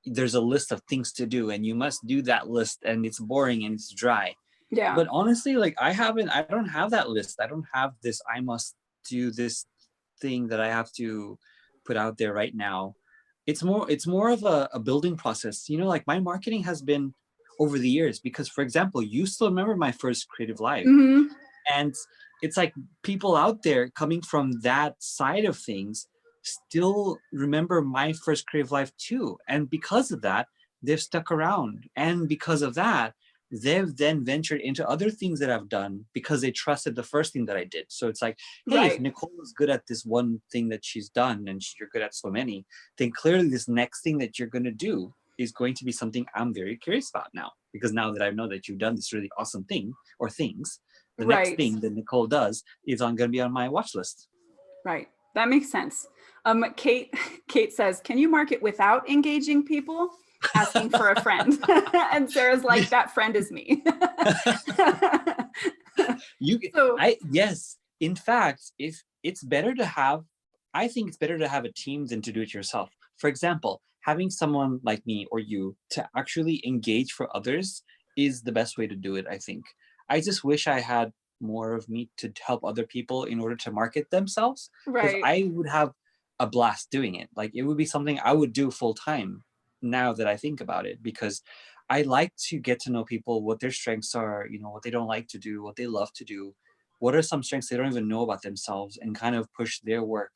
Speaker 2: there's a list of things to do and you must do that list, and it's boring and it's dry.
Speaker 1: yeah,
Speaker 2: But honestly, like I don't have that list. I don't have this, I must do this thing that I have to put out there right now. It's more of a building process. Like my marketing has been over the years, because for example, you still remember my first creative live.
Speaker 1: mm-hmm.
Speaker 2: And it's like people out there coming from that side of things still remember my first creative life too. And because of that, they've stuck around. And because of that, they've then ventured into other things that I've done because they trusted the first thing that I did. So it's like, hey, if
Speaker 1: Right.
Speaker 2: Nicole is good at this one thing that she's done and you're good at so many, then clearly this next thing that you're going to do is going to be something I'm very curious about now. Because now that I know that you've done this really awesome thing or things, the next
Speaker 1: Right.
Speaker 2: thing that Nicole does is going to be on my watch list.
Speaker 1: Right. That makes sense. Kate says, can you market without engaging people? Asking for a friend. And Sarah's like, that friend is me.
Speaker 2: You,
Speaker 1: So
Speaker 2: yes. In fact, if it's better to have, I think it's better to have a team than to do it yourself. For example, having someone like me or you to actually engage for others is the best way to do it, I think. I just wish I had more of me to help other people in order to market themselves, because
Speaker 1: right.
Speaker 2: I would have a blast doing it. Like it would be something I would do full time now that I think about it, because I like to get to know people, what their strengths are, what they don't like to do, what they love to do, what are some strengths they don't even know about themselves, and kind of push their work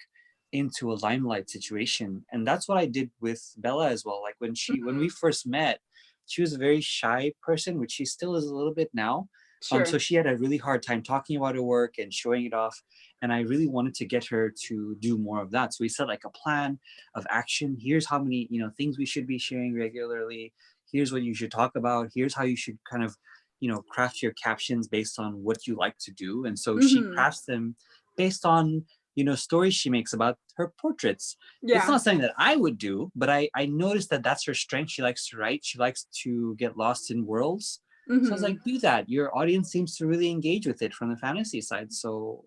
Speaker 2: into a limelight situation. And that's what I did with Bella as well. Like when we first met, she was a very shy person, which she still is a little bit now. So
Speaker 1: Sure.
Speaker 2: she had a really hard time talking about her work and showing it off. And I really wanted to get her to do more of that. So we set like a plan of action. Here's how many, things we should be sharing regularly. Here's what you should talk about. Here's how you should kind of, craft your captions based on what you like to do. And so she
Speaker 1: Mm-hmm.
Speaker 2: crafts them based on, stories she makes about her portraits. It's
Speaker 1: Yeah.
Speaker 2: not something that I would do, but I noticed that that's her strength. She likes to write. She likes to get lost in worlds. So I was
Speaker 1: Mm-hmm.
Speaker 2: like, do that. Your audience seems to really engage with it from the fantasy side. So,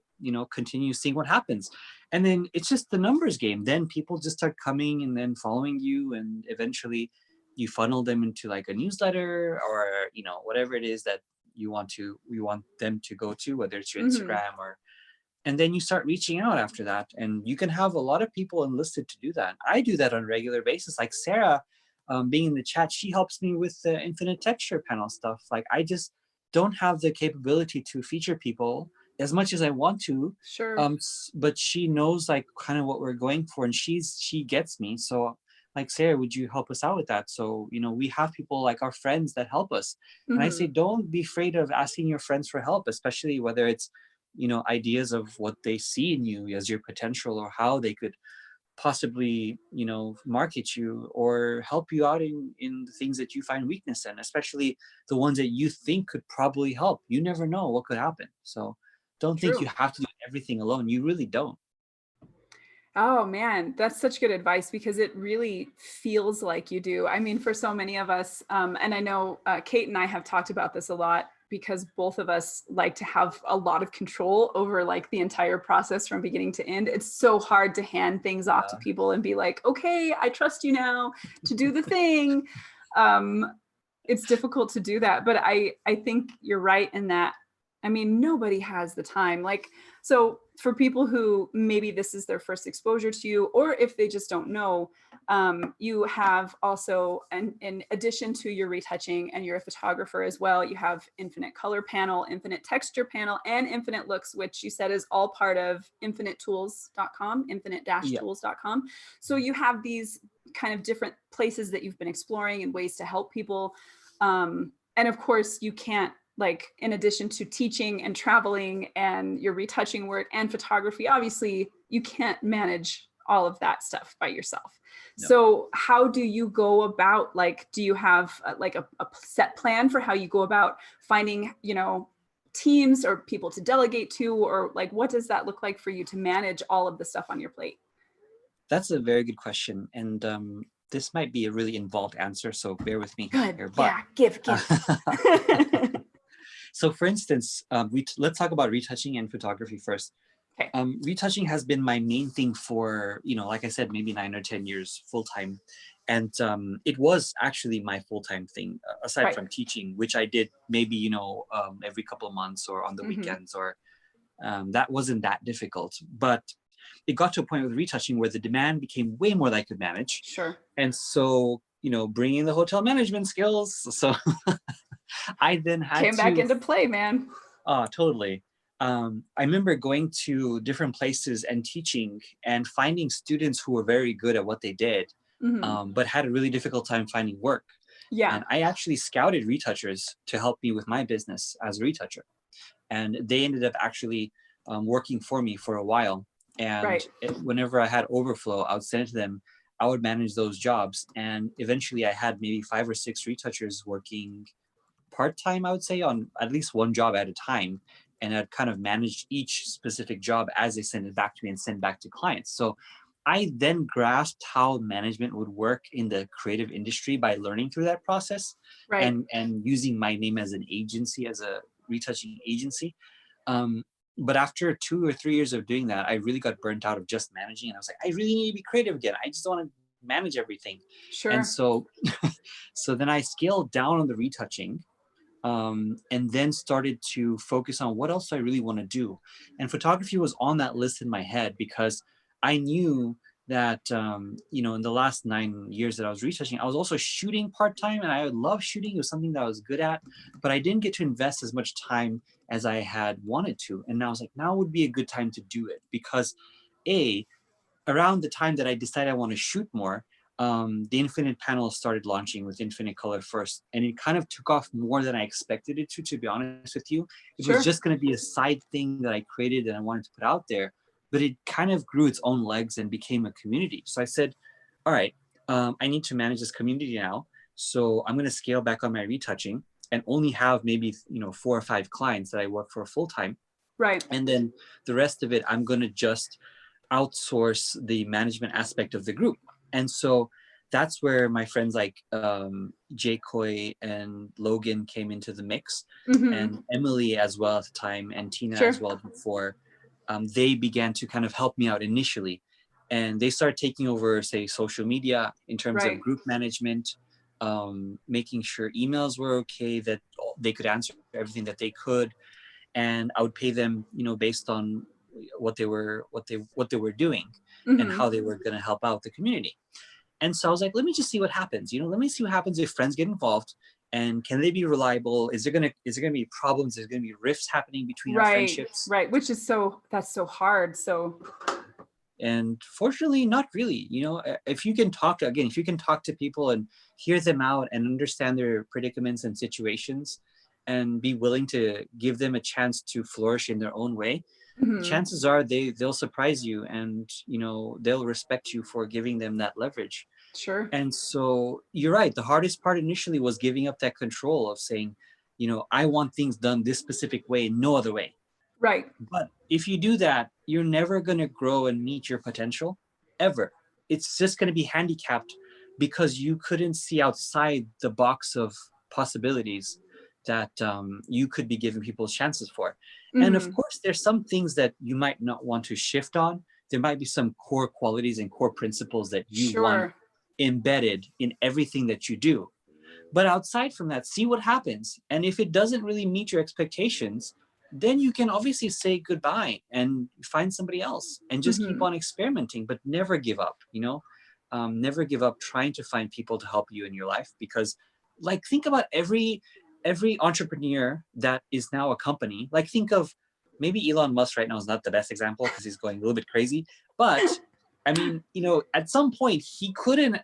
Speaker 2: continue seeing what happens. And then it's just the numbers game. Then people just start coming and then following you. And eventually you funnel them into like a newsletter or, whatever it is that you want them to go to, whether it's your
Speaker 1: Mm-hmm.
Speaker 2: Instagram or, and then you start reaching out after that. And you can have a lot of people enlisted to do that. I do that on a regular basis. Like Sarah, being in the chat, she helps me with the infinite texture panel stuff. Like I just don't have the capability to feature people as much as I want to.
Speaker 1: Sure.
Speaker 2: But she knows like kind of what we're going for, and she gets me. So like, Sarah, would you help us out with that? So, we have people like our friends that help us. And I say,
Speaker 1: Mm-hmm.
Speaker 2: don't be afraid of asking your friends for help, especially whether it's, ideas of what they see in you as your potential, or how they could possibly, market you or help you out in the things that you find weakness in, especially the ones that you think could probably help. You never know what could happen. So don't think you
Speaker 1: True.
Speaker 2: have to do everything alone. You really don't.
Speaker 1: Oh man, that's such good advice, because it really feels like you do. I mean, for so many of us, and I know Kate and I have talked about this a lot, because both of us like to have a lot of control over like the entire process from beginning to end. It's so hard to hand things off to people and be like, okay, I trust you now to do the thing. It's difficult to do that, but I think you're right in that. I mean, nobody has the time. Like, so for people who maybe this is their first exposure to you, or if they just don't know, you have also, in addition to your retouching, and you're a photographer as well, you have infinite color panel, infinite texture panel, and infinite looks, which you said is all part of infinite-tools.com,
Speaker 2: Yeah.
Speaker 1: infinite-tools.com. So you have these kind of different places that you've been exploring and ways to help people. And of course, you can't, like, in addition to teaching and traveling and your retouching work and photography, obviously you can't manage all of that stuff by yourself.
Speaker 2: Yep.
Speaker 1: So how do you go about, like, do you have like a set plan for how you go about finding, you know, teams or people to delegate to, or like, what does that look like for you to manage all of the stuff on your plate?
Speaker 2: That's a very good question. And this might be a really involved answer, so bear with me
Speaker 1: Good.
Speaker 2: here.
Speaker 1: Yeah, give.
Speaker 2: So for instance, let's talk about retouching and photography first.
Speaker 1: Okay.
Speaker 2: Retouching has been my main thing for, you know, like I said, maybe 9 or 10 years full time. And it was actually my full-time thing, aside from teaching, which I did maybe, you know, every couple of months or on the weekends, or that wasn't that difficult. But it got to a point with retouching where the demand became way more than I could manage.
Speaker 1: Sure.
Speaker 2: And so, you know, bringing the hotel management skills. So I then had
Speaker 1: came back into play, man.
Speaker 2: Oh, totally. I remember going to different places and teaching and finding students who were very good at what they did, but had a really difficult time finding work.
Speaker 1: Yeah.
Speaker 2: And I actually scouted retouchers to help me with my business as a retoucher. And they ended up actually working for me for a while. And whenever I had overflow, I would send it to them. I would manage those jobs. And eventually I had maybe 5 or 6 retouchers working part-time, I would say, on at least one job at a time. And I'd kind of managed each specific job as they send it back to me and send back to clients. So I then grasped how management would work in the creative industry by learning through that process, and using my name as an agency, as a retouching agency. But after 2 or 3 years of doing that, I really got burnt out of just managing. And I was like, I really need to be creative again. I just want to manage everything.
Speaker 1: Sure.
Speaker 2: And so, so then I scaled down on the retouching, and then started to focus on what else I really want to do. And photography was on that list in my head because I knew that, you know, in the last 9 years that I was retouching, I was also shooting part-time, and I love shooting. It was something that I was good at, but I didn't get to invest as much time as I had wanted to. And I was like, now would be a good time to do it, because around the time that I decided I want to shoot more, the Infinite panel started launching with Infinite Color first, and it kind of took off more than I expected it to be honest with you. It was just going to be a side thing that I created and I wanted to put out there, but it kind of grew its own legs and became a community. So I said, all right, I need to manage this community now. So I'm going to scale back on my retouching and only have maybe, you know, 4 or 5 clients that I work for full time. And then the rest of it, I'm going to just outsource the management aspect of the group. And so that's where my friends like Jay Coy and Logan came into the mix, and Emily as well at the time, and Tina as well before. They began to kind of help me out initially. And they started taking over, say, social media in terms of group management, making sure emails were okay, that they could answer everything that they could. And I would pay them, you know, based on what they were doing and how they were going to help out the community. And so I was like, let me just see what happens. You know, let me see what happens if friends get involved, and can they be reliable? Is there gonna be problems? Is there gonna be rifts happening between our friendships?
Speaker 1: Which is that's so hard. So,
Speaker 2: and fortunately, not really. You know, if you can talk to people and hear them out and understand their predicaments and situations, and be willing to give them a chance to flourish in their own way, chances are they'll surprise you, and, you know, they'll respect you for giving them that leverage.
Speaker 1: Sure.
Speaker 2: And so you're right. The hardest part initially was giving up that control of saying, you know, I want things done this specific way, no other way.
Speaker 1: Right.
Speaker 2: But if you do that, you're never going to grow and meet your potential ever. It's just going to be handicapped because you couldn't see outside the box of possibilities that you could be giving people chances for. And of course, there's some things that you might not want to shift on. There might be some core qualities and core principles that you want embedded in everything that you do. But outside from that, see what happens. And if it doesn't really meet your expectations, then you can obviously say goodbye and find somebody else and just keep on experimenting, but never give up, you know, never give up trying to find people to help you in your life. Because, like, think about every entrepreneur that is now a company. Like, think of, maybe Elon Musk right now is not the best example because he's going a little bit crazy, but I mean, you know, at some point he couldn't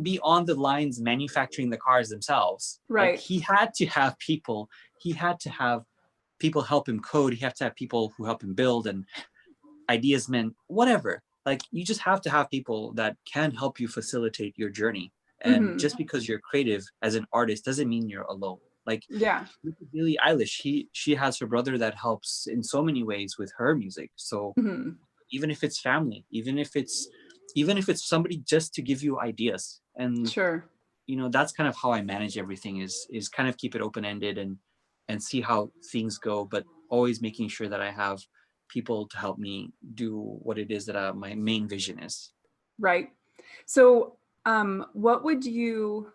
Speaker 2: be on the lines manufacturing the cars themselves.
Speaker 1: Right.
Speaker 2: Like, he had to have people. He had to have people help him code. He had to have people who help him build, and ideas meant whatever. like you just have to have people that can help you facilitate your journey. And
Speaker 1: Mhm.
Speaker 2: just because you're creative as an artist doesn't mean you're alone. Like
Speaker 1: Yeah.
Speaker 2: Billie Eilish, she has her brother that helps in so many ways with her music. So
Speaker 1: Mhm.
Speaker 2: even if it's family, even if it's somebody just to give you ideas, and
Speaker 1: Sure.
Speaker 2: that's kind of how I manage everything, is kind of keep it open-ended and see how things go, but always making sure that I have people to help me do what it is that my main vision is.
Speaker 1: Right. So, what would you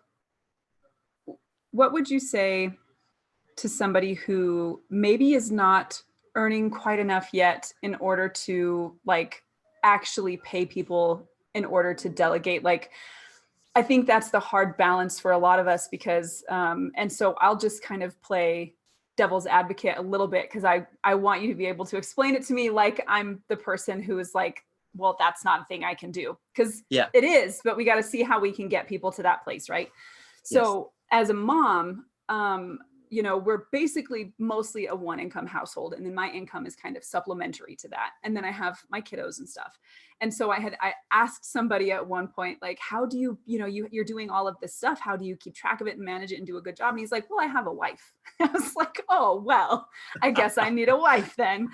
Speaker 1: say to somebody who maybe is not earning quite enough yet in order to like actually pay people in order to delegate? Like, I think that's the hard balance for a lot of us because, and so I'll just kind of play devil's advocate a little bit because I want you to be able to explain it to me like I'm the person who is like, well, that's not a thing I can do, because
Speaker 2: Yeah.
Speaker 1: it is, but we got to see how we can get people to that place, right?
Speaker 2: Yes.
Speaker 1: So as a mom, we're basically mostly a one income household, and then my income is kind of supplementary to that, and then I have my kiddos and stuff. And so I asked somebody at one point, like, how do you're doing all of this stuff, how do you keep track of it and manage it and do a good job? And he's like, well, I have a wife. I was like, oh well, I guess I need a wife then.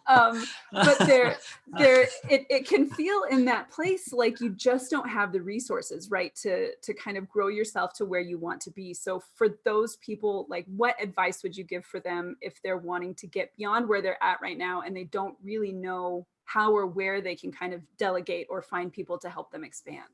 Speaker 1: But it can feel in that place like you just don't have the resources, right, to kind of grow yourself to where you want to be. So for those people, like, what advice would you give for them if they're wanting to get beyond where they're at right now and they don't really know how or where they can kind of delegate or find people to help them expand?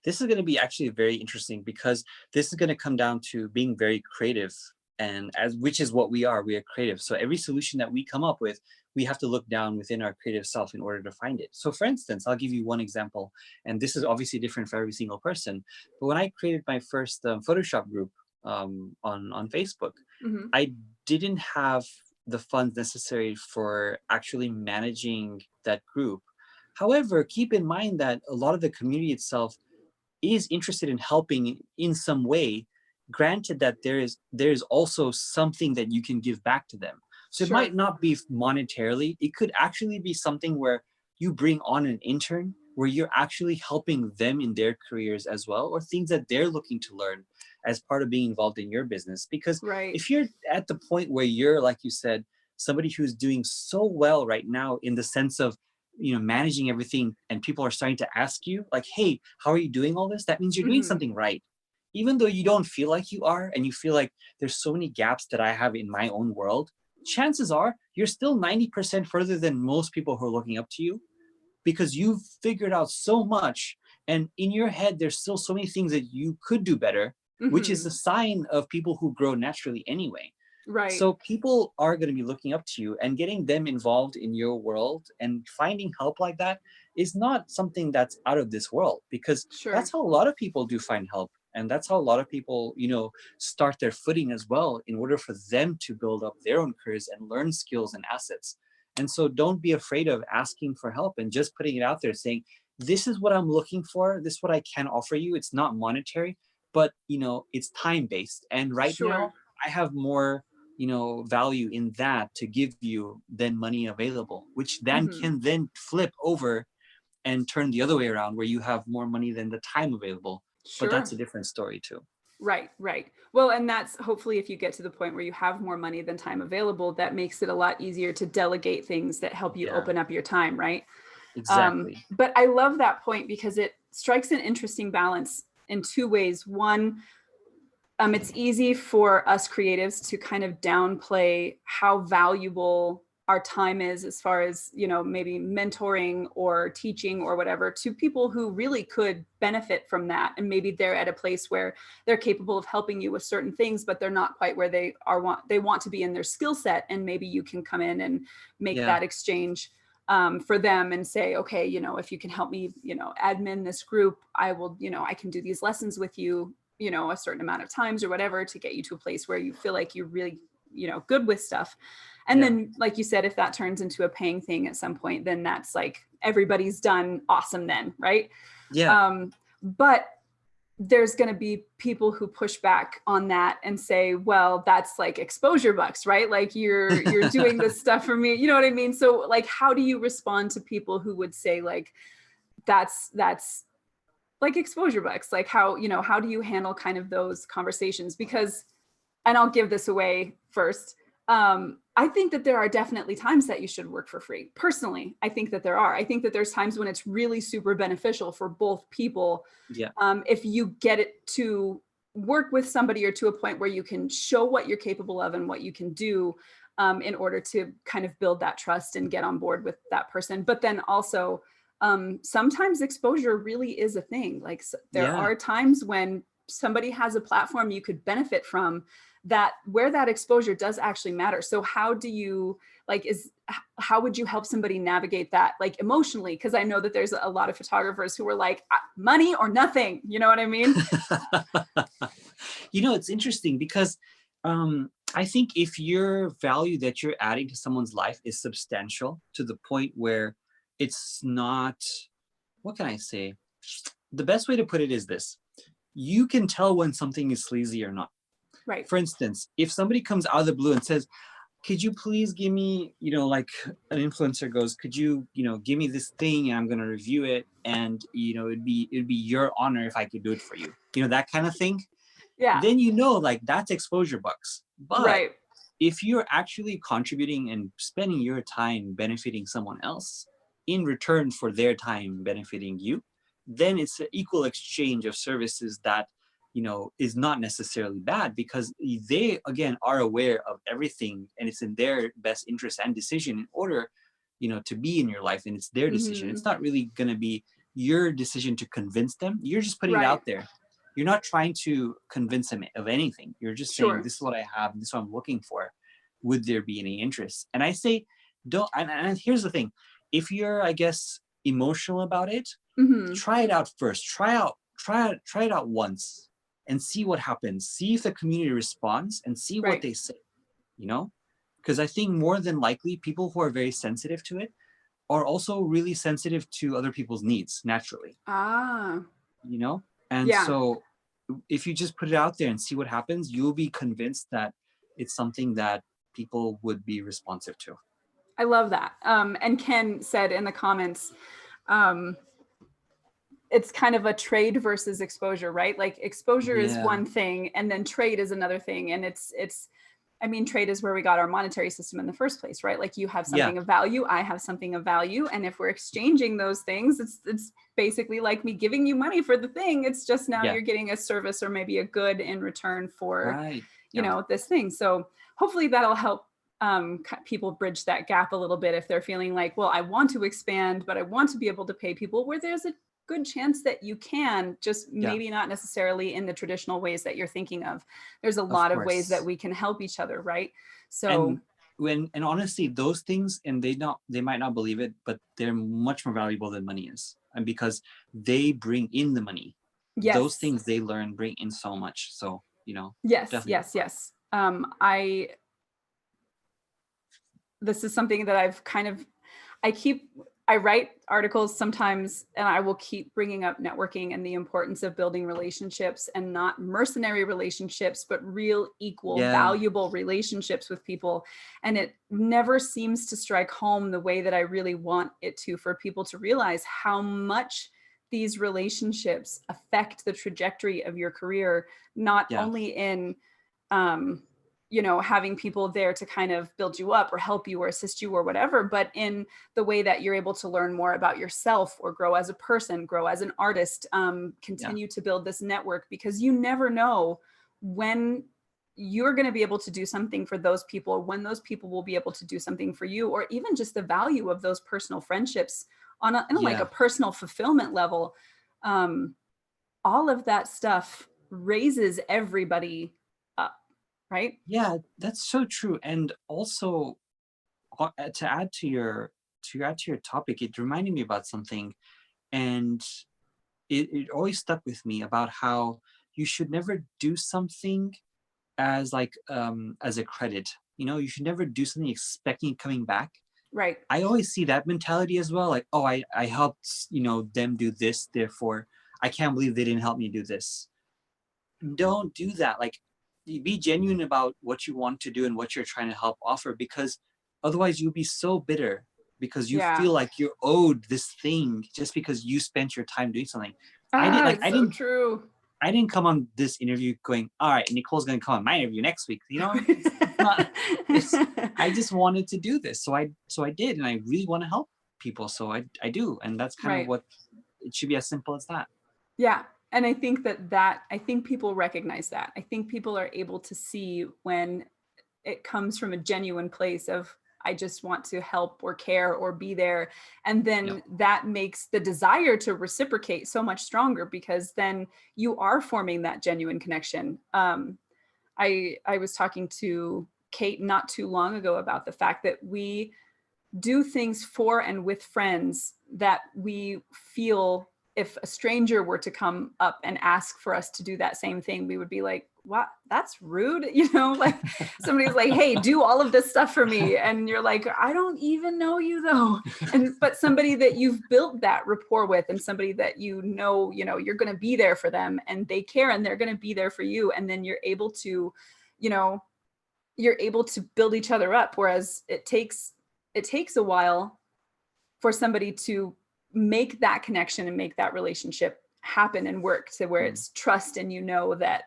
Speaker 2: This is going to be actually very interesting, because this is going to come down to being very creative, and as which is what we are creative. So every solution that we come up with, we have to look down within our creative self in order to find it. So for instance, I'll give you one example, and this is obviously different for every single person, but when I created my first Photoshop group on Facebook,
Speaker 1: Mm-hmm.
Speaker 2: I didn't have the funds necessary for actually managing that group. However, keep in mind that a lot of the community itself is interested in helping in some way, granted that there is also something that you can give back to them. So it might
Speaker 1: Sure.
Speaker 2: not be monetarily, it could actually be something where you bring on an intern where you're actually helping them in their careers as well, or things that they're looking to learn as part of being involved in your business. Because
Speaker 1: Right.
Speaker 2: if you're at the point where you're, like you said, somebody who's doing so well right now in the sense of managing everything, and people are starting to ask you like, hey, how are you doing all this? That means you're doing
Speaker 1: Mm-hmm.
Speaker 2: something right, even though you don't feel like you are, and you feel like there's so many gaps that I have in my own world. Chances are you're still 90% further than most people who are looking up to you, because you've figured out so much, and in your head there's still so many things that you could do better, which is
Speaker 1: Mm-hmm.
Speaker 2: a sign of people who grow naturally anyway.
Speaker 1: Right.
Speaker 2: So people are going to be looking up to you, and getting them involved in your world and finding help like that is not something that's out of this world, because that's
Speaker 1: Sure.
Speaker 2: how a lot of people do find help. And that's how a lot of people, start their footing as well, in order for them to build up their own careers and learn skills and assets. And so don't be afraid of asking for help and just putting it out there saying, this is what I'm looking for. This is what I can offer you. It's not monetary, but it's time based. And right now
Speaker 1: Sure.
Speaker 2: I have more value in that to give you than money available, which then
Speaker 1: Mm-hmm.
Speaker 2: can then flip over and turn the other way around, where you have more money than the time available. But that's
Speaker 1: Sure.
Speaker 2: a different story too.
Speaker 1: Right, right. Well, and that's hopefully if you get to the point where you have more money than time available, that makes it a lot easier to delegate things that help you
Speaker 2: Yeah,
Speaker 1: open up your time, right?
Speaker 2: exactly.
Speaker 1: But I love that point because it strikes an interesting balance in two ways. One, it's easy for us creatives to kind of downplay how valuable our time is as far as maybe mentoring or teaching or whatever to people who really could benefit from that, and maybe they're at a place where they're capable of helping you with certain things, but they're not quite where they want to be in their skill set, and maybe you can come in and make
Speaker 2: Yeah,
Speaker 1: that exchange for them and say, okay, if you can help me admin this group, I will, I can do these lessons with you a certain amount of times or whatever to get you to a place where you feel like you're really good with stuff. And
Speaker 2: yeah,
Speaker 1: then like you said, if that turns into a paying thing at some point, then that's like everybody's done awesome then, right?
Speaker 2: yeah.
Speaker 1: But there's going to be people who push back on that and say, well, that's like exposure bucks, right? Like you're doing this stuff for me. You know what I mean? So like, how do you respond to people who would say like, that's like exposure bucks? Like how, you know, how do you handle kind of those conversations? Because, and I'll give this away first. I think that there are definitely times that you should work for free. Personally, I think that there are. I think that there's times when it's really super beneficial for both people.
Speaker 2: Yeah.
Speaker 1: If you get it to work with somebody or to a point where you can show what you're capable of and what you can do in order to kind of build that trust and get on board with that person. But then also, sometimes exposure really is a thing. Like there are times when somebody has a platform you could benefit from, that where that exposure does actually matter. So how do you like, how would you help somebody navigate that like emotionally? Because I know that there's a lot of photographers who are like, money or nothing, you know what I mean?
Speaker 2: You know, it's interesting because I think if your value that you're adding to someone's life is substantial to the point where it's not, what can I say? The best way to put it is this: you can tell when something is sleazy or not.
Speaker 1: Right.
Speaker 2: For instance, if somebody comes out of the blue and says, could you please give me, you know, like an influencer goes, could you, you know, give me this thing and I'm going to review it. And, you know, it'd be your honor if I could do it for you. You know, that kind of thing.
Speaker 1: Yeah.
Speaker 2: Then, you know, like that's exposure bucks. But
Speaker 1: right.
Speaker 2: if you're actually contributing and spending your time benefiting someone else in return for their time benefiting you, then it's an equal exchange of services that, you know, is not necessarily bad, because they again are aware of everything and it's in their best interest and decision in order, you know, to be in your life, and it's their decision. It's not really going to be your decision to convince them. You're just putting it out there. You're not trying to convince them of anything. You're just saying, this is what I have, this is what I'm looking for. Would there be any interest? And I say, don't. And here's the thing: if you're, I guess, emotional about it, try it out first. Try it out once and see what happens. See if the community responds and see what they say, you know? Because I think more than likely people who are very sensitive to it are also really sensitive to other people's needs naturally. You know? And so if you just put it out there and see what happens, you'll be convinced that it's something that people would be responsive to.
Speaker 1: I love that. And Ken said in the comments, it's kind of a trade versus exposure, right? Like exposure is one thing, and then trade is another thing. And it's, I mean, trade is where we got our monetary system in the first place, right? Like you have something of value, I have something of value. And if we're exchanging those things, it's basically like me giving you money for the thing. It's just now you're getting a service or maybe a good in return for, you know, this thing. So hopefully that'll help people bridge that gap a little bit if they're feeling like, well, I want to expand, but I want to be able to pay people, where there's a good chance that you can, just maybe not necessarily in the traditional ways that you're thinking of. There's a lot of ways that we can help each other, right? So
Speaker 2: and honestly, those things, and they might not believe it, but they're much more valuable than money is. And because they bring in the money. Those things they learn bring in so much. So, you know.
Speaker 1: Yes. This is something that I've kind of, I write articles sometimes, and I will keep bringing up networking and the importance of building relationships, and not mercenary relationships, but real, equal, valuable relationships with people. And it never seems to strike home the way that I really want it to, for people to realize how much these relationships affect the trajectory of your career, not only in, you know, having people there to kind of build you up or help you or assist you or whatever, but in the way that you're able to learn more about yourself or grow as a person, grow as an artist, continue to build this network, because you never know when you're going to be able to do something for those people, or when those people will be able to do something for you, or even just the value of those personal friendships on like a personal fulfillment level. All of that stuff raises everybody up. Right?
Speaker 2: Yeah, that's so true. And also, to add to your topic, it reminded me about something, and it always stuck with me about how you should never do something as like as a credit. You know, you should never do something expecting it coming back.
Speaker 1: Right.
Speaker 2: I always see that mentality as well. Like, oh, I helped, you know, them do this, therefore I can't believe they didn't help me do this. Don't do that. Like, be genuine about what you want to do and what you're trying to help offer, because otherwise you'll be so bitter because you feel like you're owed this thing just because you spent your time doing something.
Speaker 1: True.
Speaker 2: I didn't come on this interview going, all right, Nicole's going to come on my interview next week. You know, it's not, I just wanted to do this. So I did, and I really want to help people. So I do. And that's kind of what it should be, as simple as that.
Speaker 1: Yeah. And I think I think people recognize that. I think people are able to see when it comes from a genuine place of, I just want to help or care or be there. And then that makes the desire to reciprocate so much stronger, because then you are forming that genuine connection. I was talking to Kate not too long ago about the fact that we do things for and with friends that we feel, if a stranger were to come up and ask for us to do that same thing, we would be like, what? That's rude. You know, like somebody's like, hey, do all of this stuff for me. And you're like, I don't even know you though. But somebody that you've built that rapport with, and somebody that you're going to be there for them, and they care, and they're going to be there for you. And then you're able to build each other up. Whereas it takes a while for somebody to make that connection and make that relationship happen and work to where it's trust. And that,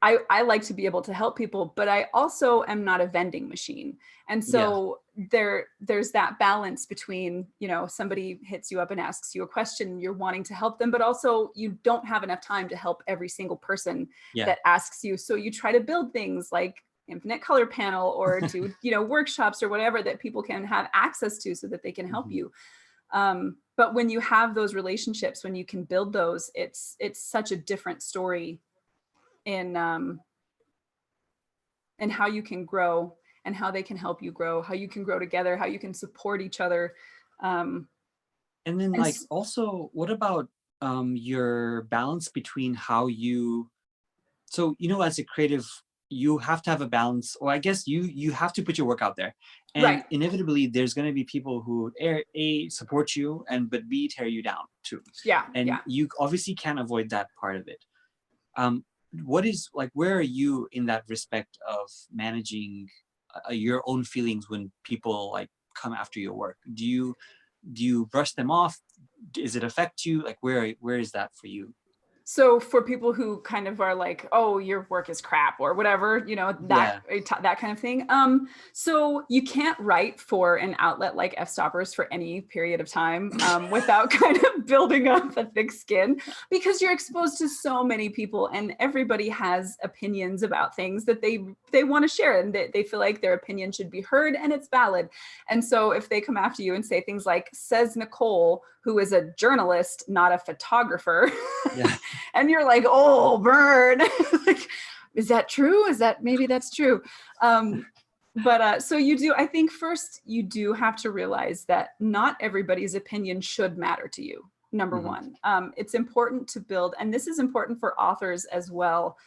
Speaker 1: I like to be able to help people, but I also am not a vending machine. And so there's that balance between, somebody hits you up and asks you a question, you're wanting to help them, but also you don't have enough time to help every single person that asks you. So you try to build things like infinite color panel, or do, workshops or whatever that people can have access to so that they can help you. But when you have those relationships, when you can build those, it's such a different story in how you can grow, and how they can help you grow, how you can grow together, how you can support each other.
Speaker 2: And then also, what about your balance between how you, so, as a creative, you have to have a balance, or I guess you have to put your work out there. And inevitably there's going to be people who A, support you, but B, tear you down too. You obviously can't avoid that part of it. What is, like, where are you in that respect of managing your own feelings when people like come after your work? Do you brush them off? Does it affect you? Like, where is that for you?
Speaker 1: So for people who kind of are like, oh, your work is crap or whatever, that kind of thing. So you can't write for an outlet like F-Stoppers for any period of time without kind of building up a thick skin, because you're exposed to so many people, and everybody has opinions about things that they want to share, and they feel like their opinion should be heard and it's valid. And so if they come after you and say things like, says Nicole, who is a journalist, not a photographer, and you're like, oh, burn. Like, is that true? Maybe that's true. So I think first you do have to realize that not everybody's opinion should matter to you. Number one, it's important to build, and this is important for authors as well.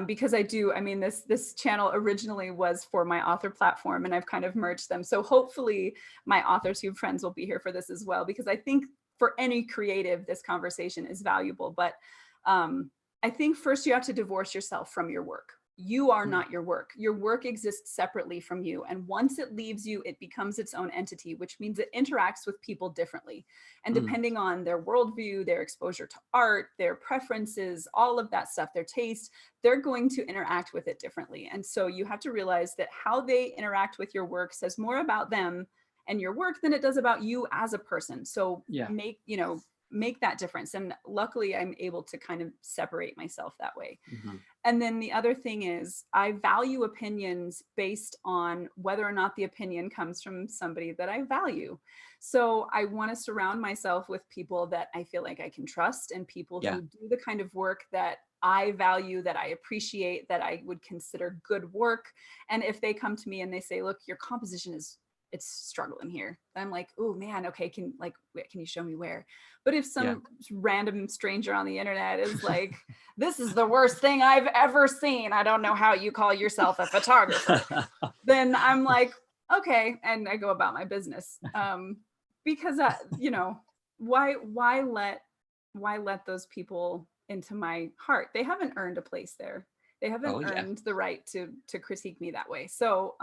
Speaker 1: Because this channel originally was for my author platform, and I've kind of merged them. So hopefully my authors who have friends will be here for this as well, because I think for any creative, this conversation is valuable. But I think first you have to divorce yourself from your work. You are not your work. Your work exists separately from you. And once it leaves you, it becomes its own entity, which means it interacts with people differently. And depending on their worldview, their exposure to art, their preferences, all of that stuff, their taste, they're going to interact with it differently. And so you have to realize that how they interact with your work says more about them and your work than it does about you as a person. So make that difference. And luckily I'm able to kind of separate myself that way. And then the other thing is, I value opinions based on whether or not the opinion comes from somebody that I value. So I want to surround myself with people that I feel like I can trust, and people who do the kind of work that I value, that I appreciate, that I would consider good work. And if they come to me and they say, look, your composition it's struggling here, I'm like, oh man, okay, can you show me where? But if some random stranger on the internet is like, this is the worst thing I've ever seen, I don't know how you call yourself a photographer, then I'm like, okay, and I go about my business. Because why let those people into my heart? They haven't earned a place there. They haven't
Speaker 2: Oh yeah.
Speaker 1: earned the right to critique me that way. So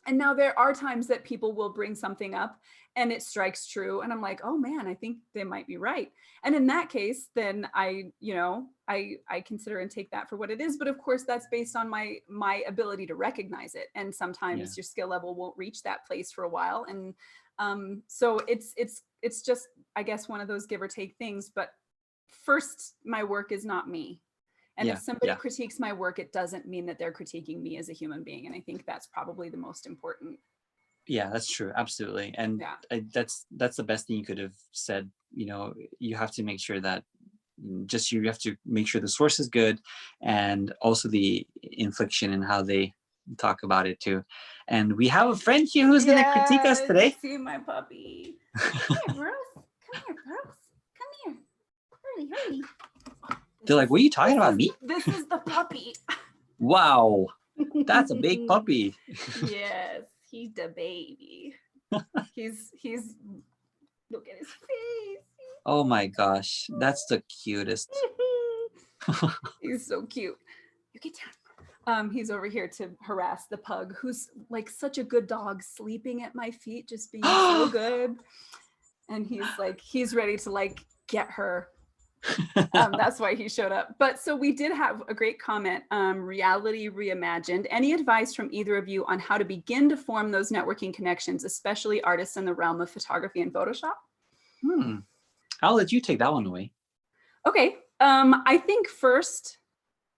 Speaker 1: and now there are times that people will bring something up and it strikes true. And I'm like, oh man, I think they might be right. And in that case, then I consider and take that for what it is. But of course, that's based on my ability to recognize it. And
Speaker 2: Yeah.
Speaker 1: sometimes your skill level won't reach that place for a while. And so it's just, I guess, one of those give or take things. But first, my work is not me. And if
Speaker 2: Yeah.
Speaker 1: somebody
Speaker 2: Yeah.
Speaker 1: critiques my work, it doesn't mean that they're critiquing me as a human being. And I think that's probably the most important.
Speaker 2: Yeah, that's true. Absolutely. And
Speaker 1: Yeah.
Speaker 2: that's the best thing you could have said. You know, you have to make sure that you have to make sure the source is good, and also the infliction and how they talk about it too. And we have a friend here who's going to critique us
Speaker 1: Yes,
Speaker 2: today.
Speaker 1: see my puppy. Come here, Bruce. Come here, Bruce. Come here. Hurry, hurry.
Speaker 2: They're like, what are you talking about, me?
Speaker 1: This is the puppy.
Speaker 2: Wow, that's a big puppy.
Speaker 1: Yes, he's the baby. He's look at his face.
Speaker 2: Oh my gosh, that's the cutest.
Speaker 1: He's so cute. You get down. He's over here to harass the pug, who's like such a good dog, sleeping at my feet, just being so good. And he's ready to like get her. That's why he showed up. But so we did have a great comment, reality reimagined. Any advice from either of you on how to begin to form those networking connections, especially artists in the realm of photography and Photoshop?
Speaker 2: I'll let you take that one away.
Speaker 1: Okay. I think first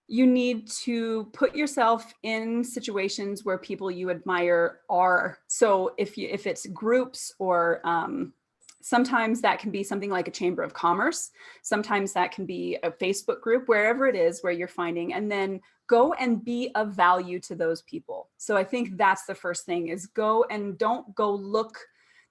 Speaker 1: you need to put yourself in situations where people you admire are. So if it's groups or sometimes that can be something like a chamber of commerce. Sometimes that can be a Facebook group, wherever it is where you're finding, and then go and be of value to those people. So I think that's the first thing, is go and don't go look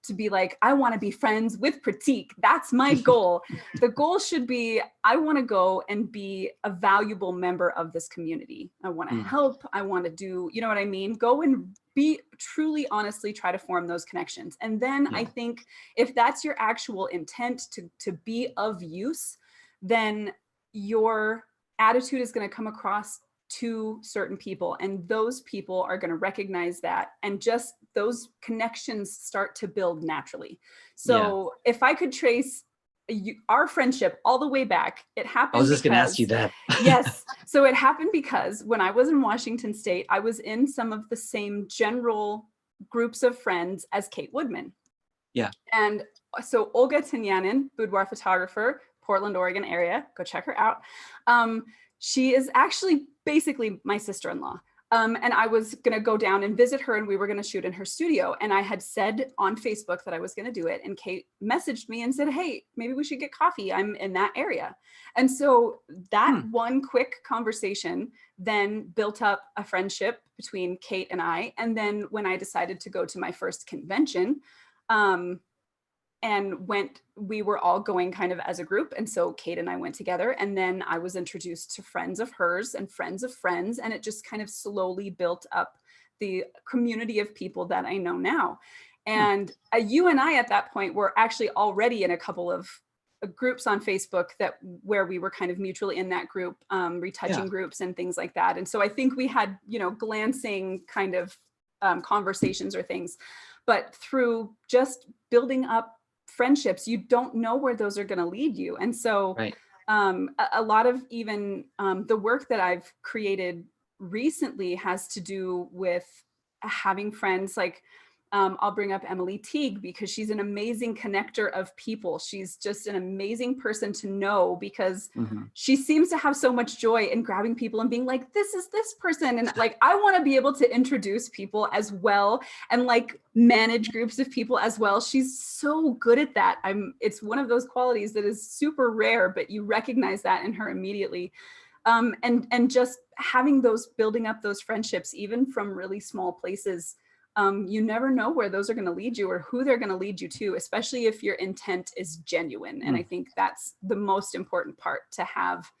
Speaker 1: to be like, I want to be friends with Pratik. That's my goal. The goal should be, I want to go and be a valuable member of this community. I want to help. I want to do, you know what I mean? Go and be truly, honestly, try to form those connections. And then I think if that's your actual intent to be of use, then your attitude is going to come across to certain people, and those people are going to recognize that, and just those connections start to build naturally. So if I could trace our friendship all the way back, it happened.
Speaker 2: I was just going to ask you that.
Speaker 1: Yes. So it happened because when I was in Washington State, I was in some of the same general groups of friends as Kate Woodman.
Speaker 2: Yeah.
Speaker 1: And so Olga Tinyanin, boudoir photographer, Portland, Oregon area, go check her out. She is actually basically my sister-in-law. And I was going to go down and visit her, and we were going to shoot in her studio. And I had said on Facebook that I was going to do it. And Kate messaged me and said, hey, maybe we should get coffee. I'm in that area. And so that one quick conversation then built up a friendship between Kate and I. And then when I decided to go to my first convention, we were all going kind of as a group. And so Kate and I went together, and then I was introduced to friends of hers and friends of friends. And it just kind of slowly built up the community of people that I know now. And you and I at that point were actually already in a couple of groups on Facebook where we were kind of mutually in that group, retouching groups and things like that. And so I think we had, glancing kind of conversations or things, but through just building up friendships, you don't know where those are going to lead you. And so a lot of even the work that I've created recently has to do with having friends. Like I'll bring up Emily Teague, because she's an amazing connector of people. She's just an amazing person to know, because she seems to have so much joy in grabbing people and being like, this is this person. And like, I want to be able to introduce people as well, and like manage groups of people as well. She's so good at that. It's one of those qualities that is super rare, but you recognize that in her immediately. And just building up those friendships, even from really small places. You never know where those are going to lead you or who they're going to lead you to, especially if your intent is genuine. And I think that's the most important part, to have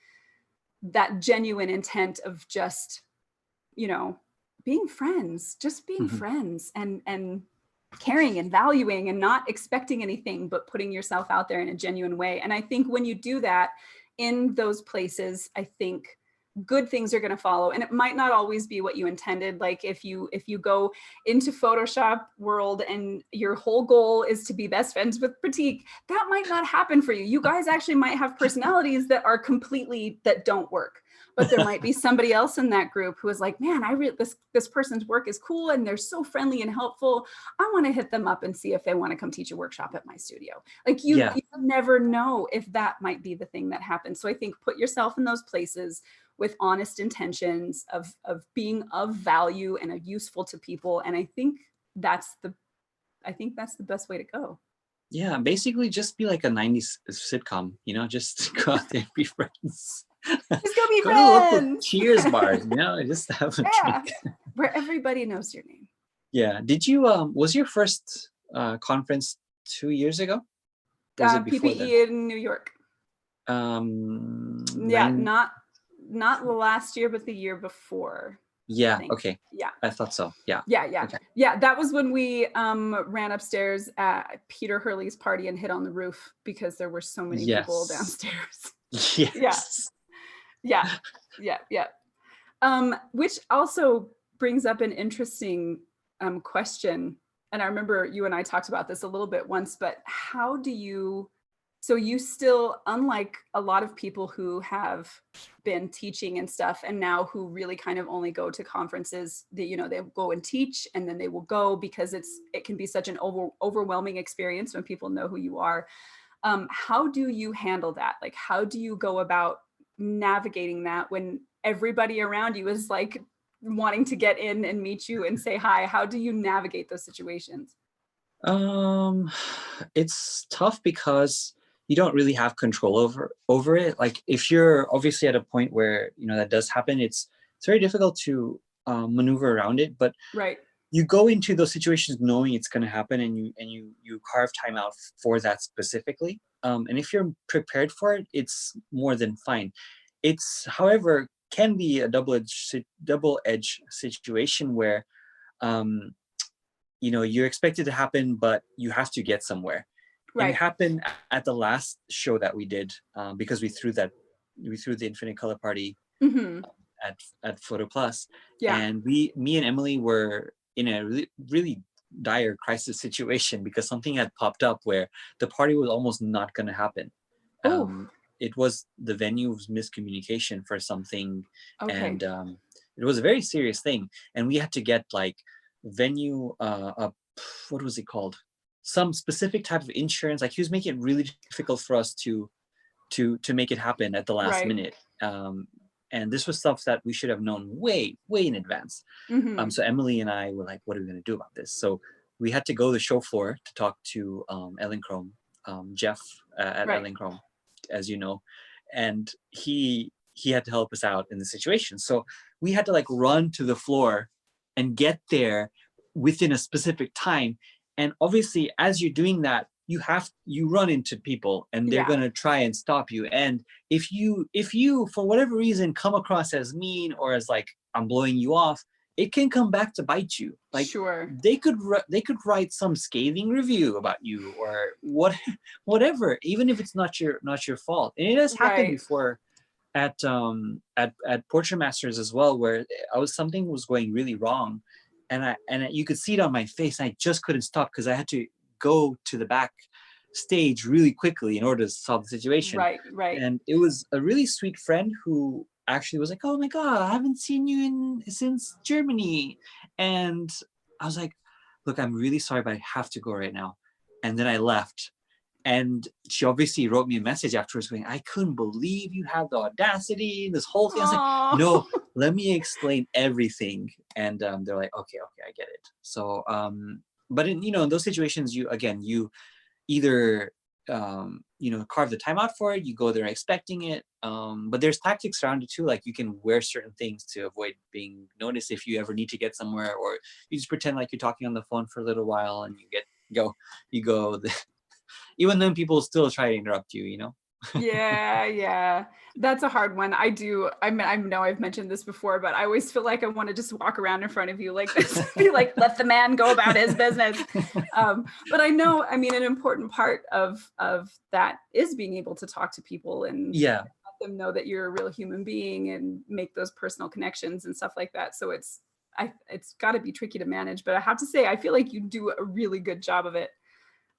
Speaker 1: that genuine intent of just, being friends, just being friends and caring and valuing and not expecting anything, but putting yourself out there in a genuine way. And I think when you do that in those places, I think good things are going to follow. And it might not always be what you intended. Like if you go into Photoshop world and your whole goal is to be best friends with Pratik, that might not happen for you. You guys actually might have personalities that are completely, that don't work. But there might be somebody else in that group who is like, man, this person's work is cool and they're so friendly and helpful. I want to hit them up and see if they want to come teach a workshop at my studio. Like you never know if that might be the thing that happens. So I think put yourself in those places with honest intentions of being of value and of useful to people. And I think that's the best way to go.
Speaker 2: Yeah, basically just be like a 90s sitcom, you know, just go out there and be friends.
Speaker 1: Just go be
Speaker 2: go
Speaker 1: friends.
Speaker 2: To local Cheers bars, you know, just have a drink.
Speaker 1: Where everybody knows your name.
Speaker 2: Yeah. Did you was your first conference 2 years ago? Was it before
Speaker 1: PPE in New York. Yeah, not last year, but the year before.
Speaker 2: Yeah. Okay.
Speaker 1: Yeah.
Speaker 2: I thought so. Yeah.
Speaker 1: Yeah.
Speaker 2: Okay.
Speaker 1: Yeah. That was when we ran upstairs at Peter Hurley's party and hid on the roof because there were so many people downstairs.
Speaker 2: Yes.
Speaker 1: Yeah. Which also brings up an interesting question. And I remember you and I talked about this a little bit once, but how do you, so you still, unlike a lot of people who have been teaching and stuff, and now who really kind of only go to conferences that, you know, they go and teach and then they will go because it can be such an overwhelming experience when people know who you are. How do you handle that? Like, how do you go about navigating that when everybody around you is like wanting to get in and meet you and say hi? How do you navigate those situations?
Speaker 2: It's tough because you don't really have control over it. Like if you're obviously at a point where, you know, that does happen, it's very difficult to maneuver around it. But you go into those situations knowing it's going to happen, and you carve time out for that specifically. And if you're prepared for it, it's more than fine. It's, however, can be a double-edged situation where, you know, you're expected to happen, but you have to get somewhere. And it happened at the last show that we did because we threw the Infinite Color Party at Photo Plus, and me and Emily were in a really dire crisis situation because something had popped up where the party was almost not going to happen. It was the venue's miscommunication for something, and it was a very serious thing, and we had to get like venue what was it called, some specific type of insurance. Like he was making it really difficult for us to make it happen at the last minute. And this was stuff that we should have known way in advance. So Emily and I were like, what are we going to do about this? So we had to go to the show floor to talk to Ellen Chrome, Jeff at Ellen Chrome, as you know, and he had to help us out in the situation. So we had to like run to the floor and get there within a specific time. And obviously, as you're doing that, you run into people and they're going to try and stop you. And if you for whatever reason come across as mean or as like I'm blowing you off, it can come back to bite you. Like they could write some scathing review about you or whatever, even if it's not your fault. And it has happened before at Portrait Masters as well, where something was going really wrong. And you could see it on my face. And I just couldn't stop because I had to go to the back stage really quickly in order to solve the situation. Right. And it was a really sweet friend who actually was like, "Oh my God, I haven't seen you since Germany." And I was like, "Look, I'm really sorry, but I have to go right now." And then I left. And she obviously wrote me a message afterwards going, "I couldn't believe you had the audacity, this whole thing." I was like, "No, let me explain everything." And they're like, okay, I get it. So, but in those situations, you either, carve the time out for it, you go there expecting it. But there's tactics around it too. Like you can wear certain things to avoid being noticed if you ever need to get somewhere, or you just pretend like you're talking on the phone for a little while and you go. Even then people still try to interrupt you,
Speaker 1: Yeah. That's a hard one. I mean, I know I've mentioned this before, but I always feel like I want to just walk around in front of you like this, be like, let the man go about his business. But I know, I mean, an important part of that is being able to talk to people and
Speaker 2: Yeah.
Speaker 1: let them know that you're a real human being and make those personal connections and stuff like that. So it's got to be tricky to manage, but I have to say, I feel like you do a really good job of it.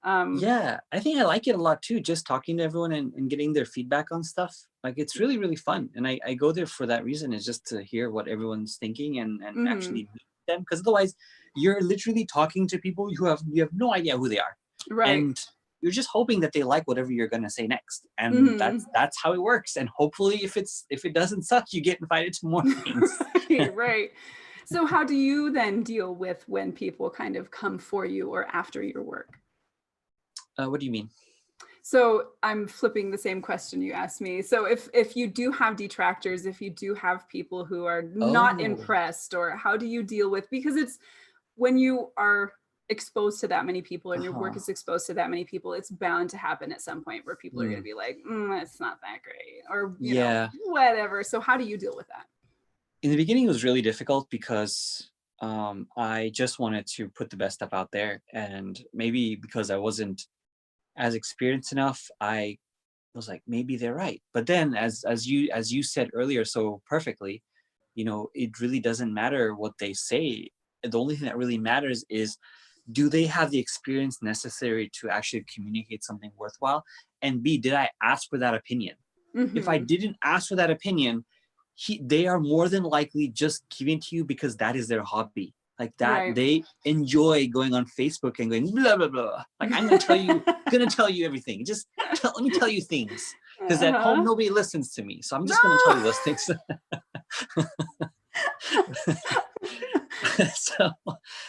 Speaker 2: Yeah, I think I like it a lot too, just talking to everyone and getting their feedback on stuff. Like it's really, really fun. And I go there for that reason, is just to hear what everyone's thinking and actually meet them. Because otherwise you're literally talking to people you have no idea who they are.
Speaker 1: Right.
Speaker 2: And you're just hoping that they like whatever you're gonna say next. And that's how it works. And hopefully if it doesn't suck, you get invited to more things.
Speaker 1: Right. So how do you then deal with when people kind of come for you or after your work?
Speaker 2: What do you mean?
Speaker 1: So I'm flipping the same question you asked me. So if you do have detractors, if you do have people who are not impressed, or how do you deal with, because it's when you are exposed to that many people and your work is exposed to that many people, it's bound to happen at some point where people are going to be like, it's not that great, or you know, whatever. So how do you deal with that?
Speaker 2: In the beginning, it was really difficult because I just wanted to put the best stuff out there, and maybe because I wasn't as experienced enough, I was like, maybe they're right. But then, as you said earlier so perfectly, you know, it really doesn't matter what they say. The only thing that really matters is, do they have the experience necessary to actually communicate something worthwhile? And B, did I ask for that opinion? If I didn't ask for that opinion, they are more than likely just giving to you because that is their hobby. Like that, they enjoy going on Facebook and going blah blah blah. Like I'm gonna tell you everything. Just let me tell you things, because at home nobody listens to me, so I'm just gonna tell you those things. So,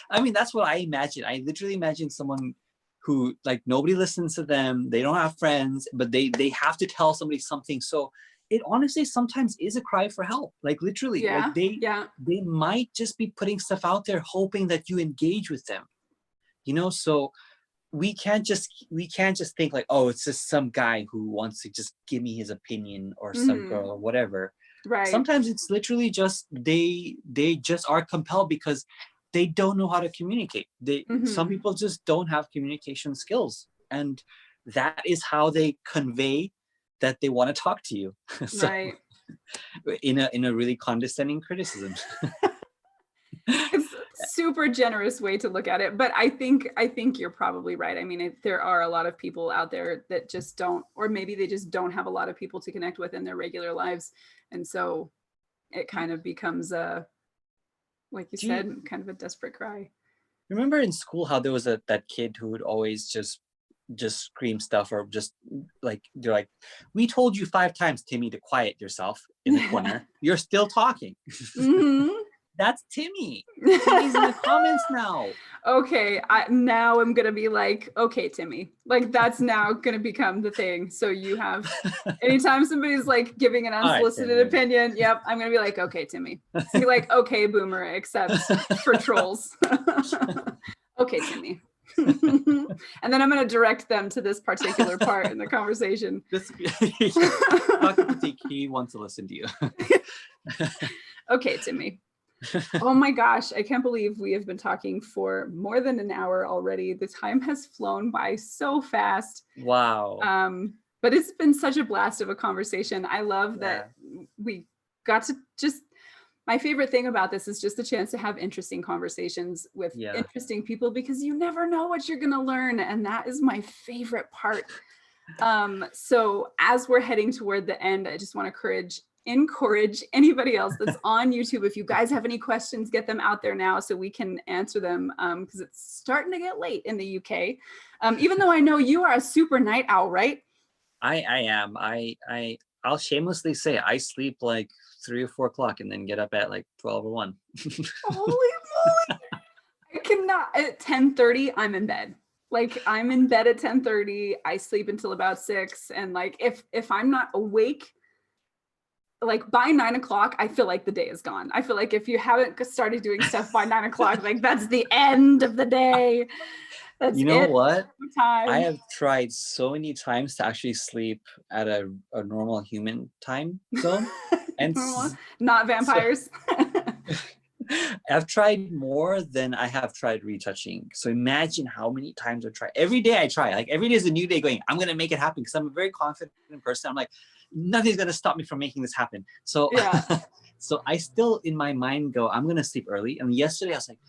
Speaker 2: I mean, that's what I imagine. I literally imagine someone who, like, nobody listens to them. They don't have friends, but they have to tell somebody something. So it honestly sometimes is a cry for help. Like literally, like they might just be putting stuff out there hoping that you engage with them. You know, so we can't just think like, oh, it's just some guy who wants to just give me his opinion, or some girl or whatever.
Speaker 1: Right.
Speaker 2: Sometimes it's literally just they just are compelled because they don't know how to communicate. Some people just don't have communication skills, and that is how they convey that they want to talk to you. So, in a really condescending criticism.
Speaker 1: It's a super generous way to look at it, but I think you're probably right. I mean, there are a lot of people out there that just don't, or maybe they just don't have a lot of people to connect with in their regular lives, and so it kind of becomes a, like you said, kind of a desperate cry.
Speaker 2: Remember in school how there was that kid who would always just scream stuff, or just like, they're like, we told you 5 times, Timmy, to quiet yourself in the corner. You're still talking. That's Timmy. Timmy's in the comments now.
Speaker 1: Okay, now I'm gonna be like, okay, Timmy, like that's now gonna become the thing. So you have, anytime somebody's like giving an unsolicited opinion, yep, I'm gonna be like, okay, Timmy. It's gonna be like, okay, Boomer, except for trolls. Okay, Timmy. And then I'm going to direct them to this particular part in the conversation.
Speaker 2: He wants to listen to you.
Speaker 1: Okay, Timmy. Oh my gosh, I can't believe we have been talking for more than an hour already. The time has flown by so fast.
Speaker 2: Wow.
Speaker 1: But it's been such a blast of a conversation. I love that we got to just, my favorite thing about this is just the chance to have interesting conversations with interesting people, because you never know what you're going to learn. And that is my favorite part. So as we're heading toward the end, I just want to encourage anybody else that's on YouTube. If you guys have any questions, get them out there now so we can answer them, because it's starting to get late in the UK. Even though I know you are a super night owl, right? I
Speaker 2: am. I'll shamelessly say I sleep like 3 or 4 o'clock and then get up at like 12 or 1.
Speaker 1: Holy moly! I cannot. At 10:30, I'm in bed. Like I'm in bed at 10:30. I sleep until about 6, and like if I'm not awake, like by 9 o'clock, I feel like the day is gone. I feel like if you haven't started doing stuff by 9 o'clock, like that's the end of the day. That's
Speaker 2: You know
Speaker 1: it.
Speaker 2: what? I
Speaker 1: Time.
Speaker 2: have tried so many times to actually sleep at a normal human time zone. And
Speaker 1: Not
Speaker 2: so
Speaker 1: vampires.
Speaker 2: I've tried more than I have tried retouching. So imagine how many times I try. Every day I try. Like every day is a new day going, I'm going to make it happen because I'm a very confident person. I'm like, nothing's going to stop me from making this happen. So,
Speaker 1: Yeah.
Speaker 2: so I still in my mind go, I'm going to sleep early. And yesterday I was like,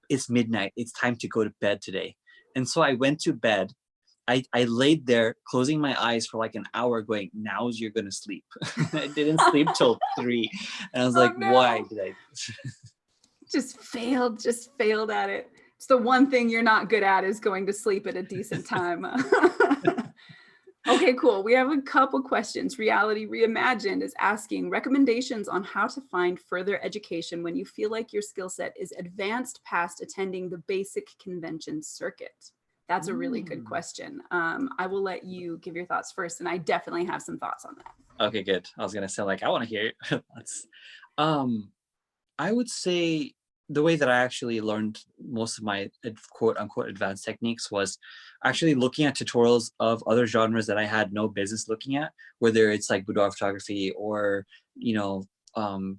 Speaker 2: it's midnight. It's time to go to bed today. And so I went to bed. I laid there closing my eyes for like an hour going, now's you're going to sleep. I didn't sleep till 3. And I was
Speaker 1: Oh
Speaker 2: like, why
Speaker 1: no.
Speaker 2: did I?
Speaker 1: Just failed at it. It's the one thing you're not good at is going to sleep at a decent time. Okay, cool. We have a couple questions. Reality Reimagined is asking recommendations on how to find further education when you feel like your skill set is advanced past attending the basic convention circuit. That's a really good question. I will let you give your thoughts first, and I definitely have some thoughts on that.
Speaker 2: Okay, good. I was gonna say like I want to hear it. That's, I would say the way that I actually learned most of my quote unquote advanced techniques was actually looking at tutorials of other genres that I had no business looking at, whether it's like boudoir photography or, you know,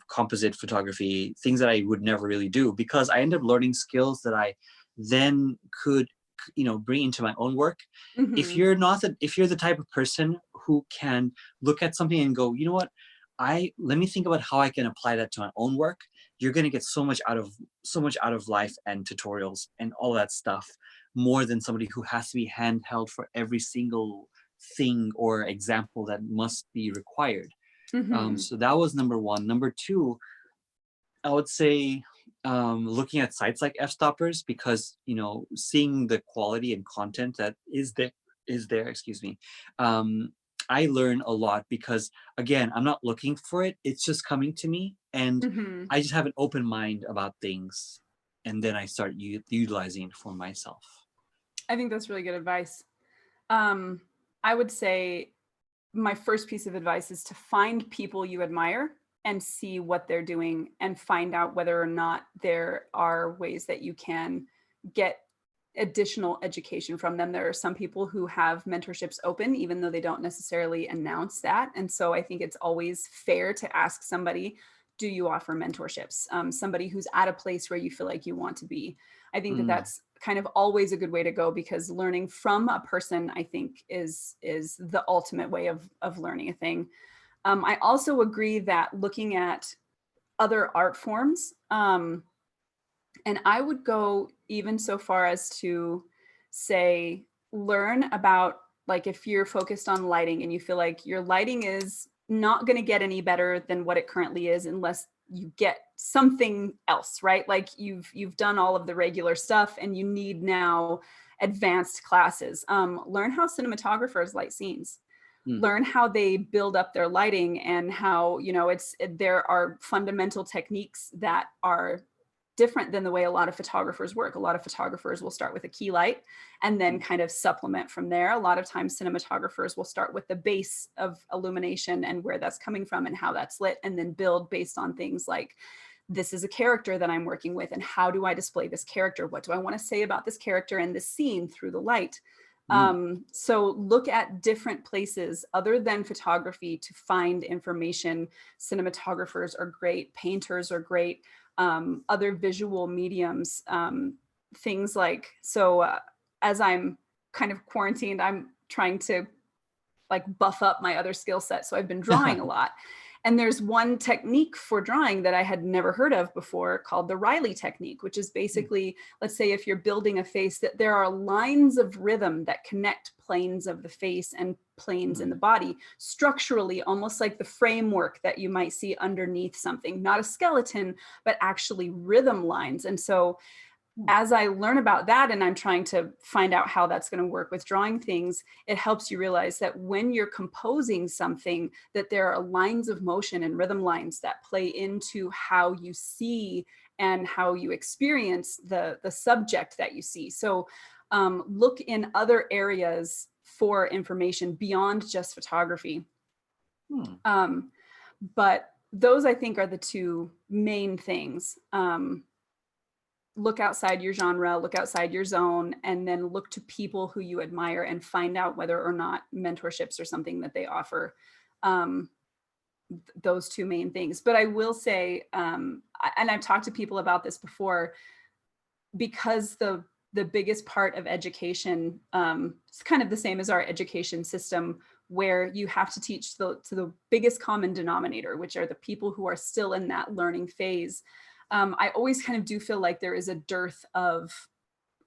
Speaker 2: composite photography, things that I would never really do, because I ended up learning skills that I then could, you know, bring into my own work. If
Speaker 1: Mm-hmm.
Speaker 2: you're not the, if you're the type of person who can look at something and go, you know what, let me think about how I can apply that to my own work, you're going to get so much out of life and tutorials and all that stuff, more than somebody who has to be handheld for every single thing or example that must be required.
Speaker 1: Mm-hmm.
Speaker 2: So that was number one. Number two, I would say looking at sites like F-stoppers, because, you know, seeing the quality and content that is there, excuse me, I learn a lot because, again, I'm not looking for it. It's just coming to me, and
Speaker 1: Mm-hmm.
Speaker 2: I just have an open mind about things, and then I start utilizing it for myself.
Speaker 1: I think that's really good advice. Um, I would say my first piece of advice is to find people you admire and see what they're doing and find out whether or not there are ways that you can get additional education from them. There are some people who have mentorships open, even though they don't necessarily announce that. And so I think it's always fair to ask somebody, do you offer mentorships? Somebody who's at a place where you feel like you want to be. I think that
Speaker 2: Mm,
Speaker 1: that's kind of always a good way to go, because learning from a person, I think, is the ultimate way of learning a thing. I also agree that looking at other art forms, and I would go even so far as to say, learn about, like, if you're focused on lighting and you feel like your lighting is not going to get any better than what it currently is unless you get something else, right? Like you've done all of the regular stuff and you need now advanced classes. Learn how cinematographers light scenes,
Speaker 2: mm,
Speaker 1: learn how they build up their lighting, and how, you know, there are fundamental techniques that are different than the way a lot of photographers work. A lot of photographers will start with a key light and then kind of supplement from there. A lot of times cinematographers will start with the base of illumination and where that's coming from and how that's lit, and then build based on things like, this is a character that I'm working with, and how do I display this character? What do I want to say about this character and this scene through the light?
Speaker 2: mm,
Speaker 1: So look at different places other than photography to find information. Cinematographers are great, painters are great, other visual mediums, things like, so as I'm kind of quarantined, I'm trying to like buff up my other skill set. So I've been drawing a lot. And there's one technique for drawing that I had never heard of before called the Riley technique, which is basically, let's say if you're building a face, that there are lines of rhythm that connect planes of the face and planes in the
Speaker 2: mm,
Speaker 1: body structurally, almost like the framework that you might see underneath something, not a skeleton, but actually rhythm lines. And so
Speaker 2: mm,
Speaker 1: as I learn about that and I'm trying to find out how that's going to work with drawing things, it helps you realize that when you're composing something, that there are lines of motion and rhythm lines that play into how you see and how you experience the subject that you see. So look in other areas for information beyond just photography.
Speaker 2: mm.
Speaker 1: Um, but those, I think, are the two main things. look outside your genre, look outside your zone, and then look to people who you admire and find out whether or not mentorships are something that they offer. Those two main things. But I will say, and I've talked to people about this before, because the biggest part of education, it's kind of the same as our education system, where you have to teach to the biggest common denominator, which are the people who are still in that learning phase. I always kind of do feel like there is a dearth of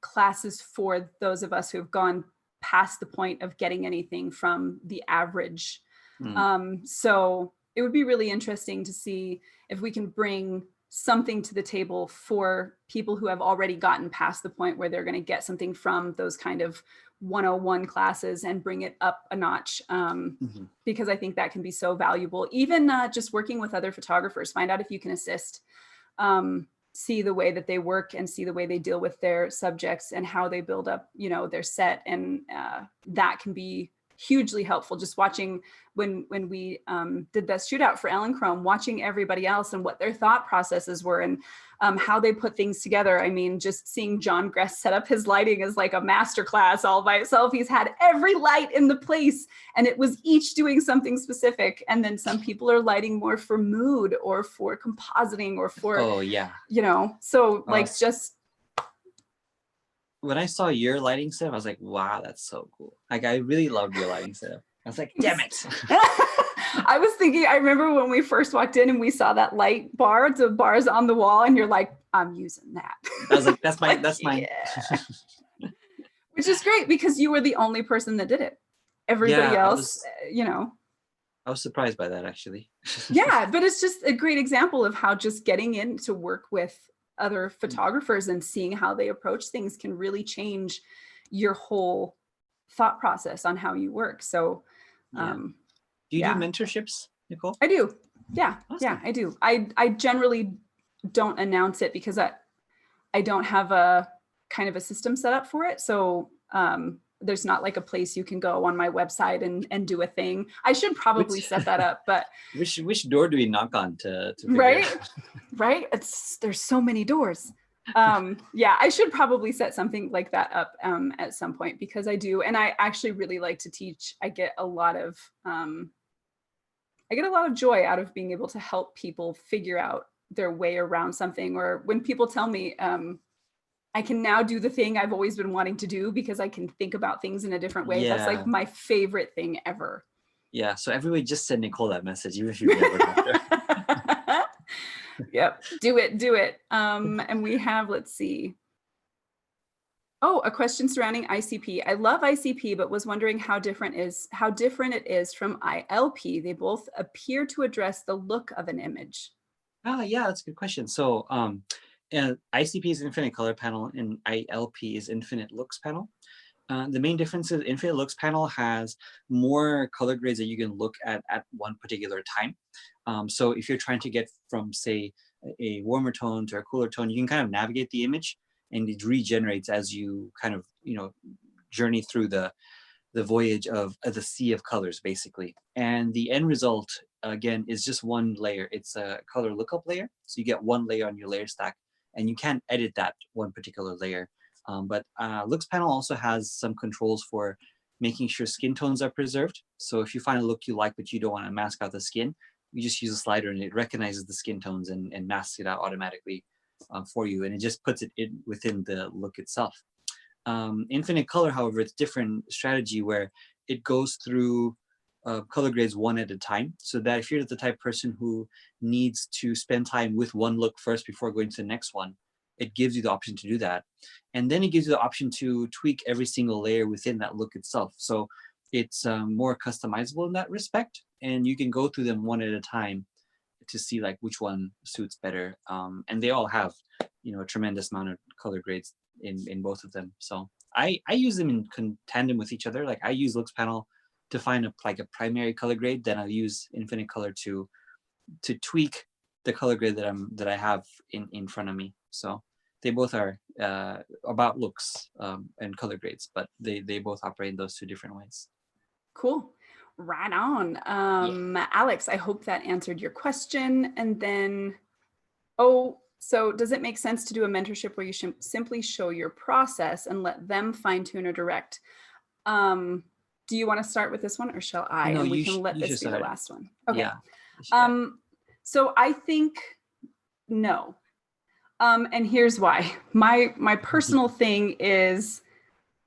Speaker 1: classes for those of us who have gone past the point of getting anything from the average. So it would be really interesting to see if we can bring something to the table for people who have already gotten past the point where they're going to get something from those kind of 101 classes and bring it up a notch, because I think that can be so valuable. Even just working with other photographers, find out if you can assist, see the way that they work and see the way they deal with their subjects and how they build up, you know, their set. And that can be hugely helpful. Just watching when we did that shootout for Ellen Chrome, watching everybody else and what their thought processes were and how they put things together. I mean, just seeing John Gress set up his lighting as like a masterclass all by itself. He's had every light in the place and it was each doing something specific. And then some people are lighting more for mood or for compositing or for, you know, so like just.
Speaker 2: When I saw your lighting setup, I was like, wow, that's so cool. Like, I really loved your lighting setup. I was like, damn it.
Speaker 1: I was thinking, I remember when we first walked in and we saw that light bar, the bars on the wall, and you're like, I'm using that.
Speaker 2: I was like, that's mine, that's mine.
Speaker 1: Yeah. Which is great because you were the only person that did it. Everybody else, you know.
Speaker 2: I was surprised by that, actually.
Speaker 1: Yeah, but it's just a great example of how just getting in to work with other photographers and seeing how they approach things can really change your whole thought process on how you work. So
Speaker 2: do you do mentorships, Nicole?
Speaker 1: I do. Yeah.
Speaker 2: Awesome.
Speaker 1: Yeah, I do. I generally don't announce it because I don't have a kind of a system set up for it. So there's not like a place you can go on my website and do a thing. I should probably set that up, but
Speaker 2: which door do we knock on to
Speaker 1: right? There's so many doors. Yeah, I should probably set something like that up at some point because I do, and I actually really like to teach. I get a lot of joy out of being able to help people figure out their way around something, or when people tell me I can now do the thing I've always been wanting to do because I can think about things in a different way. That's like my favorite thing ever.
Speaker 2: Yeah, so everybody just send Nicole that message, even if you've never done it.
Speaker 1: Yep, do it. And we have, let's see. Oh, a question surrounding ICP. I love ICP, but was wondering how different it is from ILP. They both appear to address the look of an image.
Speaker 2: Yeah, that's a good question. So and ICP is infinite color panel and ILP is infinite looks panel. The main difference is infinite looks panel has more color grades that you can look at one particular time. So if you're trying to get from, say, a warmer tone to a cooler tone, you can kind of navigate the image and it regenerates as you kind of, you know, journey through the voyage of the sea of colors, basically. And the end result, again, is just one layer. It's a color lookup layer. So you get one layer on your layer stack and you can't edit that one particular layer. But looks panel also has some controls for making sure skin tones are preserved. So if you find a look you like, but you don't want to mask out the skin, you just use a slider and it recognizes the skin tones and masks it out automatically for you. And it just puts it within the look itself. Infinite color, however, it's different strategy where it goes through color grades one at a time. So that if you're the type of person who needs to spend time with one look first before going to the next one, it gives you the option to do that. And then it gives you the option to tweak every single layer within that look itself. So it's more customizable in that respect. And you can go through them one at a time to see like which one suits better. And they all have, you know, a tremendous amount of color grades in both of them. So I use them in tandem with each other. Like I use looks panel to find a primary color grade, then I'll use infinite color to tweak the color grade that I have in front of me. So they both are about looks and color grades, but they both operate in those two different ways.
Speaker 1: Cool. Right on. Alex, I hope that answered your question. And then, So does it make sense to do a mentorship where you simply show your process and let them fine tune or direct? Do you want to start with this one or shall I?
Speaker 2: No,
Speaker 1: And we can let
Speaker 2: you should
Speaker 1: this be the
Speaker 2: start.
Speaker 1: last one. Okay.
Speaker 2: Yeah. Yeah.
Speaker 1: So I think no. And here's why. My personal thing is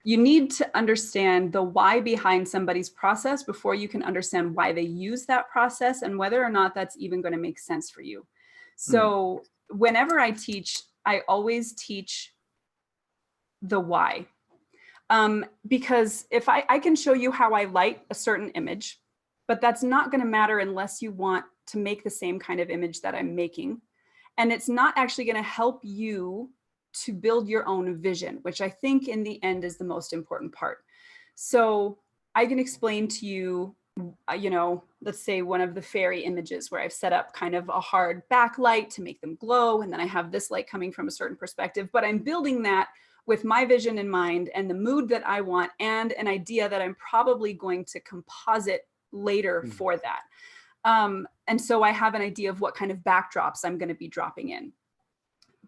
Speaker 1: you need to understand the why behind somebody's process before you can understand why they use that process and whether or not that's even going to make sense for you. So whenever I teach, I always teach the why. Because if I can show you how I light a certain image, but that's not going to matter unless you want to make the same kind of image that I'm making. And it's not actually going to help you to build your own vision, which I think in the end is the most important part. So I can explain to you, let's say one of the fairy images where I've set up kind of a hard backlight to make them glow. And then I have this light coming from a certain perspective, but I'm building that with my vision in mind and the mood that I want and an idea that I'm probably going to composite later for that. And so I have an idea of what kind of backdrops I'm going to be dropping in.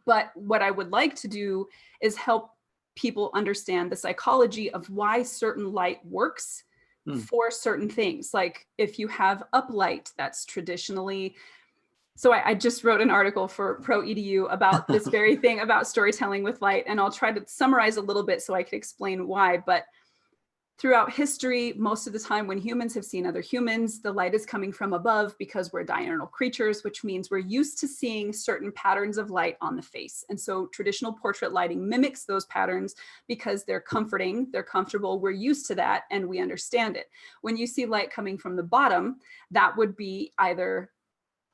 Speaker 1: But what I would like to do is help people understand the psychology of why certain light works for certain things. Like if you have uplight, that's traditionally, so I just wrote an article for Pro EDU about this very thing about storytelling with light, and I'll try to summarize a little bit so I can explain why. But throughout history, most of the time when humans have seen other humans, the light is coming from above because we're diurnal creatures, which means we're used to seeing certain patterns of light on the face. And so traditional portrait lighting mimics those patterns because they're comforting, they're comfortable, we're used to that, and we understand it. When you see light coming from the bottom, that would be either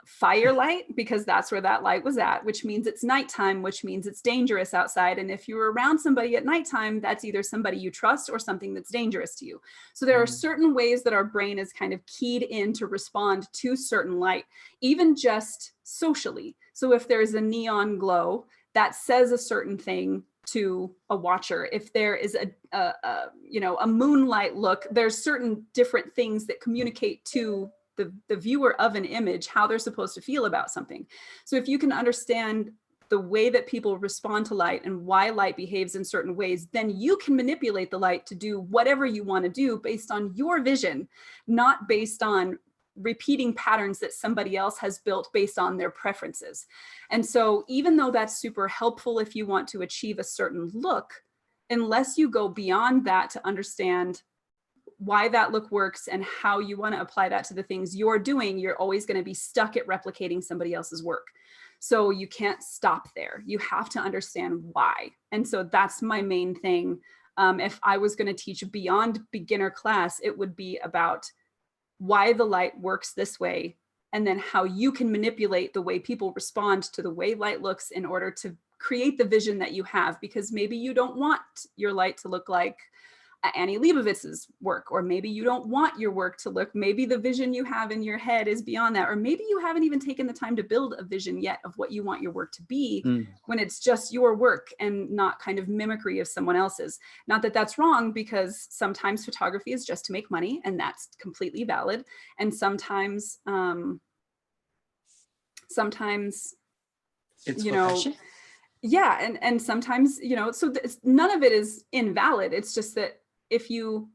Speaker 1: firelight, because that's where that light was at, which means it's nighttime, which means it's dangerous outside. And if you're around somebody at nighttime, that's either somebody you trust or something that's dangerous to you. So there are certain ways that our brain is kind of keyed in to respond to certain light, even just socially. So if there's a neon glow, that says a certain thing to a watcher. If there is a moonlight look, there's certain different things that communicate to the viewer of an image how they're supposed to feel about something. So if you can understand the way that people respond to light and why light behaves in certain ways, then you can manipulate the light to do whatever you want to do based on your vision, not based on repeating patterns that somebody else has built based on their preferences. And so even though that's super helpful if you want to achieve a certain look, unless you go beyond that to understand why that look works and how you want to apply that to the things you're doing, you're always going to be stuck at replicating somebody else's work. So you can't stop there. You have to understand why. And so that's my main thing. If I was going to teach beyond beginner class, it would be about why the light works this way, and then how you can manipulate the way people respond to the way light looks in order to create the vision that you have, because maybe you don't want your light to look like Annie Leibovitz's work, or maybe you don't want your work to look, maybe the vision you have in your head is beyond that, or maybe you haven't even taken the time to build a vision yet of what you want your work to be when it's just your work and not kind of mimicry of someone else's. Not that that's wrong, because sometimes photography is just to make money, and that's completely valid. And sometimes
Speaker 2: it's
Speaker 1: you know,
Speaker 2: profession.
Speaker 1: yeah, and sometimes, so none of it is invalid. It's just that if you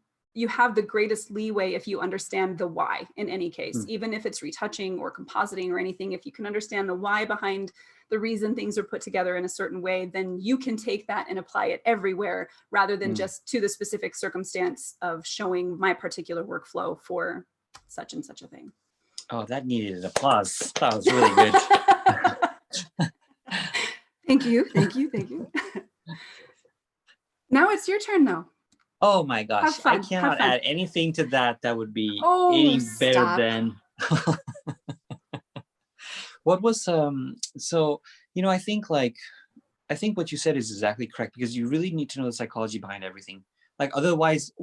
Speaker 1: have the greatest leeway if you understand the why in any case, even if it's retouching or compositing or anything, if you can understand the why behind the reason things are put together in a certain way, then you can take that and apply it everywhere rather than just to the specific circumstance of showing my particular workflow for such and such a thing.
Speaker 2: Oh, that needed applause. That was really good.
Speaker 1: Thank you. Now it's your turn though.
Speaker 2: Oh my gosh, I
Speaker 1: Have
Speaker 2: cannot
Speaker 1: fun.
Speaker 2: add anything to that would be any better
Speaker 1: Stop.
Speaker 2: than what was so I think what you said is exactly correct, because you really need to know the psychology behind everything. Like otherwise,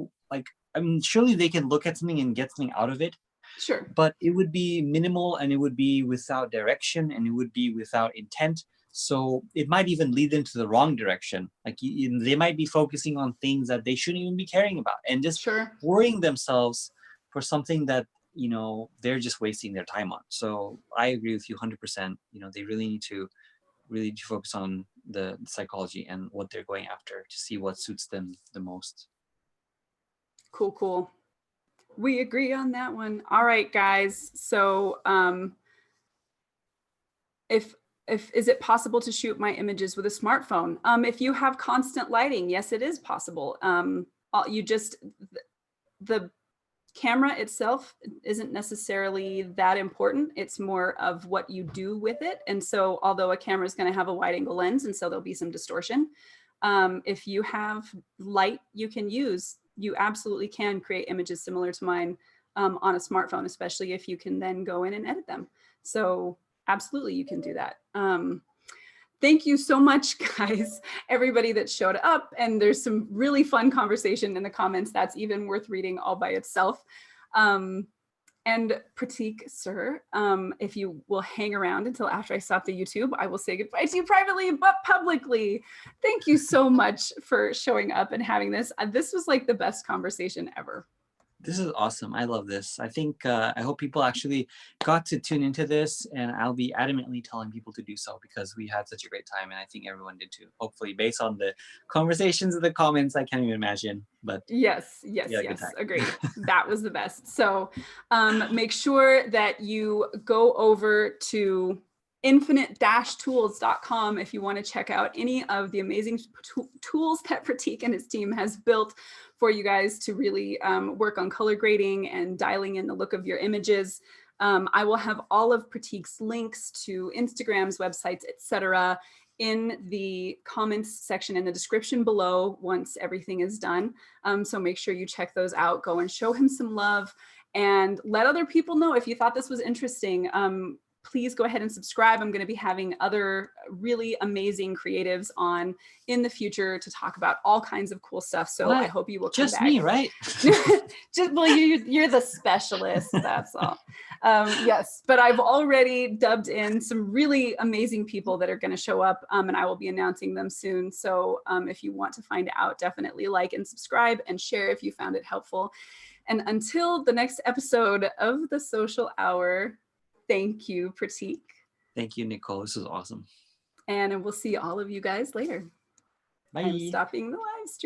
Speaker 2: surely they can look at something and get something out of it.
Speaker 1: Sure.
Speaker 2: But it would be minimal, and it would be without direction, and it would be without intent. So it might even lead them to the wrong direction. Like they might be focusing on things that they shouldn't even be caring about, and just worrying themselves for something that they're just wasting their time on. So I agree with you 100%. They really need to really do focus on the psychology and what they're going after to see what suits them the most.
Speaker 1: Cool. We agree on that one. All right, guys. So if is it possible to shoot my images with a smartphone? If you have constant lighting, yes, it is possible. The camera itself isn't necessarily that important. It's more of what you do with it. And so although a camera is going to have a wide angle lens, and so there'll be some distortion, if you have light you can use, you absolutely can create images similar to mine on a smartphone, especially if you can then go in and edit them. So absolutely, you can do that. Thank you so much, guys, everybody that showed up. And there's some really fun conversation in the comments that's even worth reading all by itself. And Pratik, sir, if you will hang around until after I stop the YouTube, I will say goodbye to you privately, but publicly. Thank you so much for showing up and having this. This was like the best conversation ever.
Speaker 2: This is awesome. I love this. I think, I hope people actually got to tune into this, and I'll be adamantly telling people to do so because we had such a great time, and I think everyone did too. Hopefully, based on the conversations in the comments, I can't even imagine, but
Speaker 1: yes, agreed. That was the best. So make sure that you go over to infinite-tools.com if you want to check out any of the amazing tools that Pratik and his team has built for you guys to really work on color grading and dialing in the look of your images. I will have all of Pratik's links to Instagrams, websites, etc. in the comments section in the description below once everything is done. So make sure you check those out, go and show him some love, and let other people know if you thought this was interesting. Please go ahead and subscribe. I'm going to be having other really amazing creatives on in the future to talk about all kinds of cool stuff. So I hope you will come
Speaker 2: just
Speaker 1: back.
Speaker 2: me, right?
Speaker 1: Well, you're the specialist. That's all. Yes, but I've already dubbed in some really amazing people that are going to show up, and I will be announcing them soon. So if you want to find out, definitely like and subscribe and share if you found it helpful. And until the next episode of The Social Hour, thank you, Pratik.
Speaker 2: Thank you, Nicole. This was awesome.
Speaker 1: And we'll see all of you guys later.
Speaker 2: Bye.
Speaker 1: I'm stopping the live.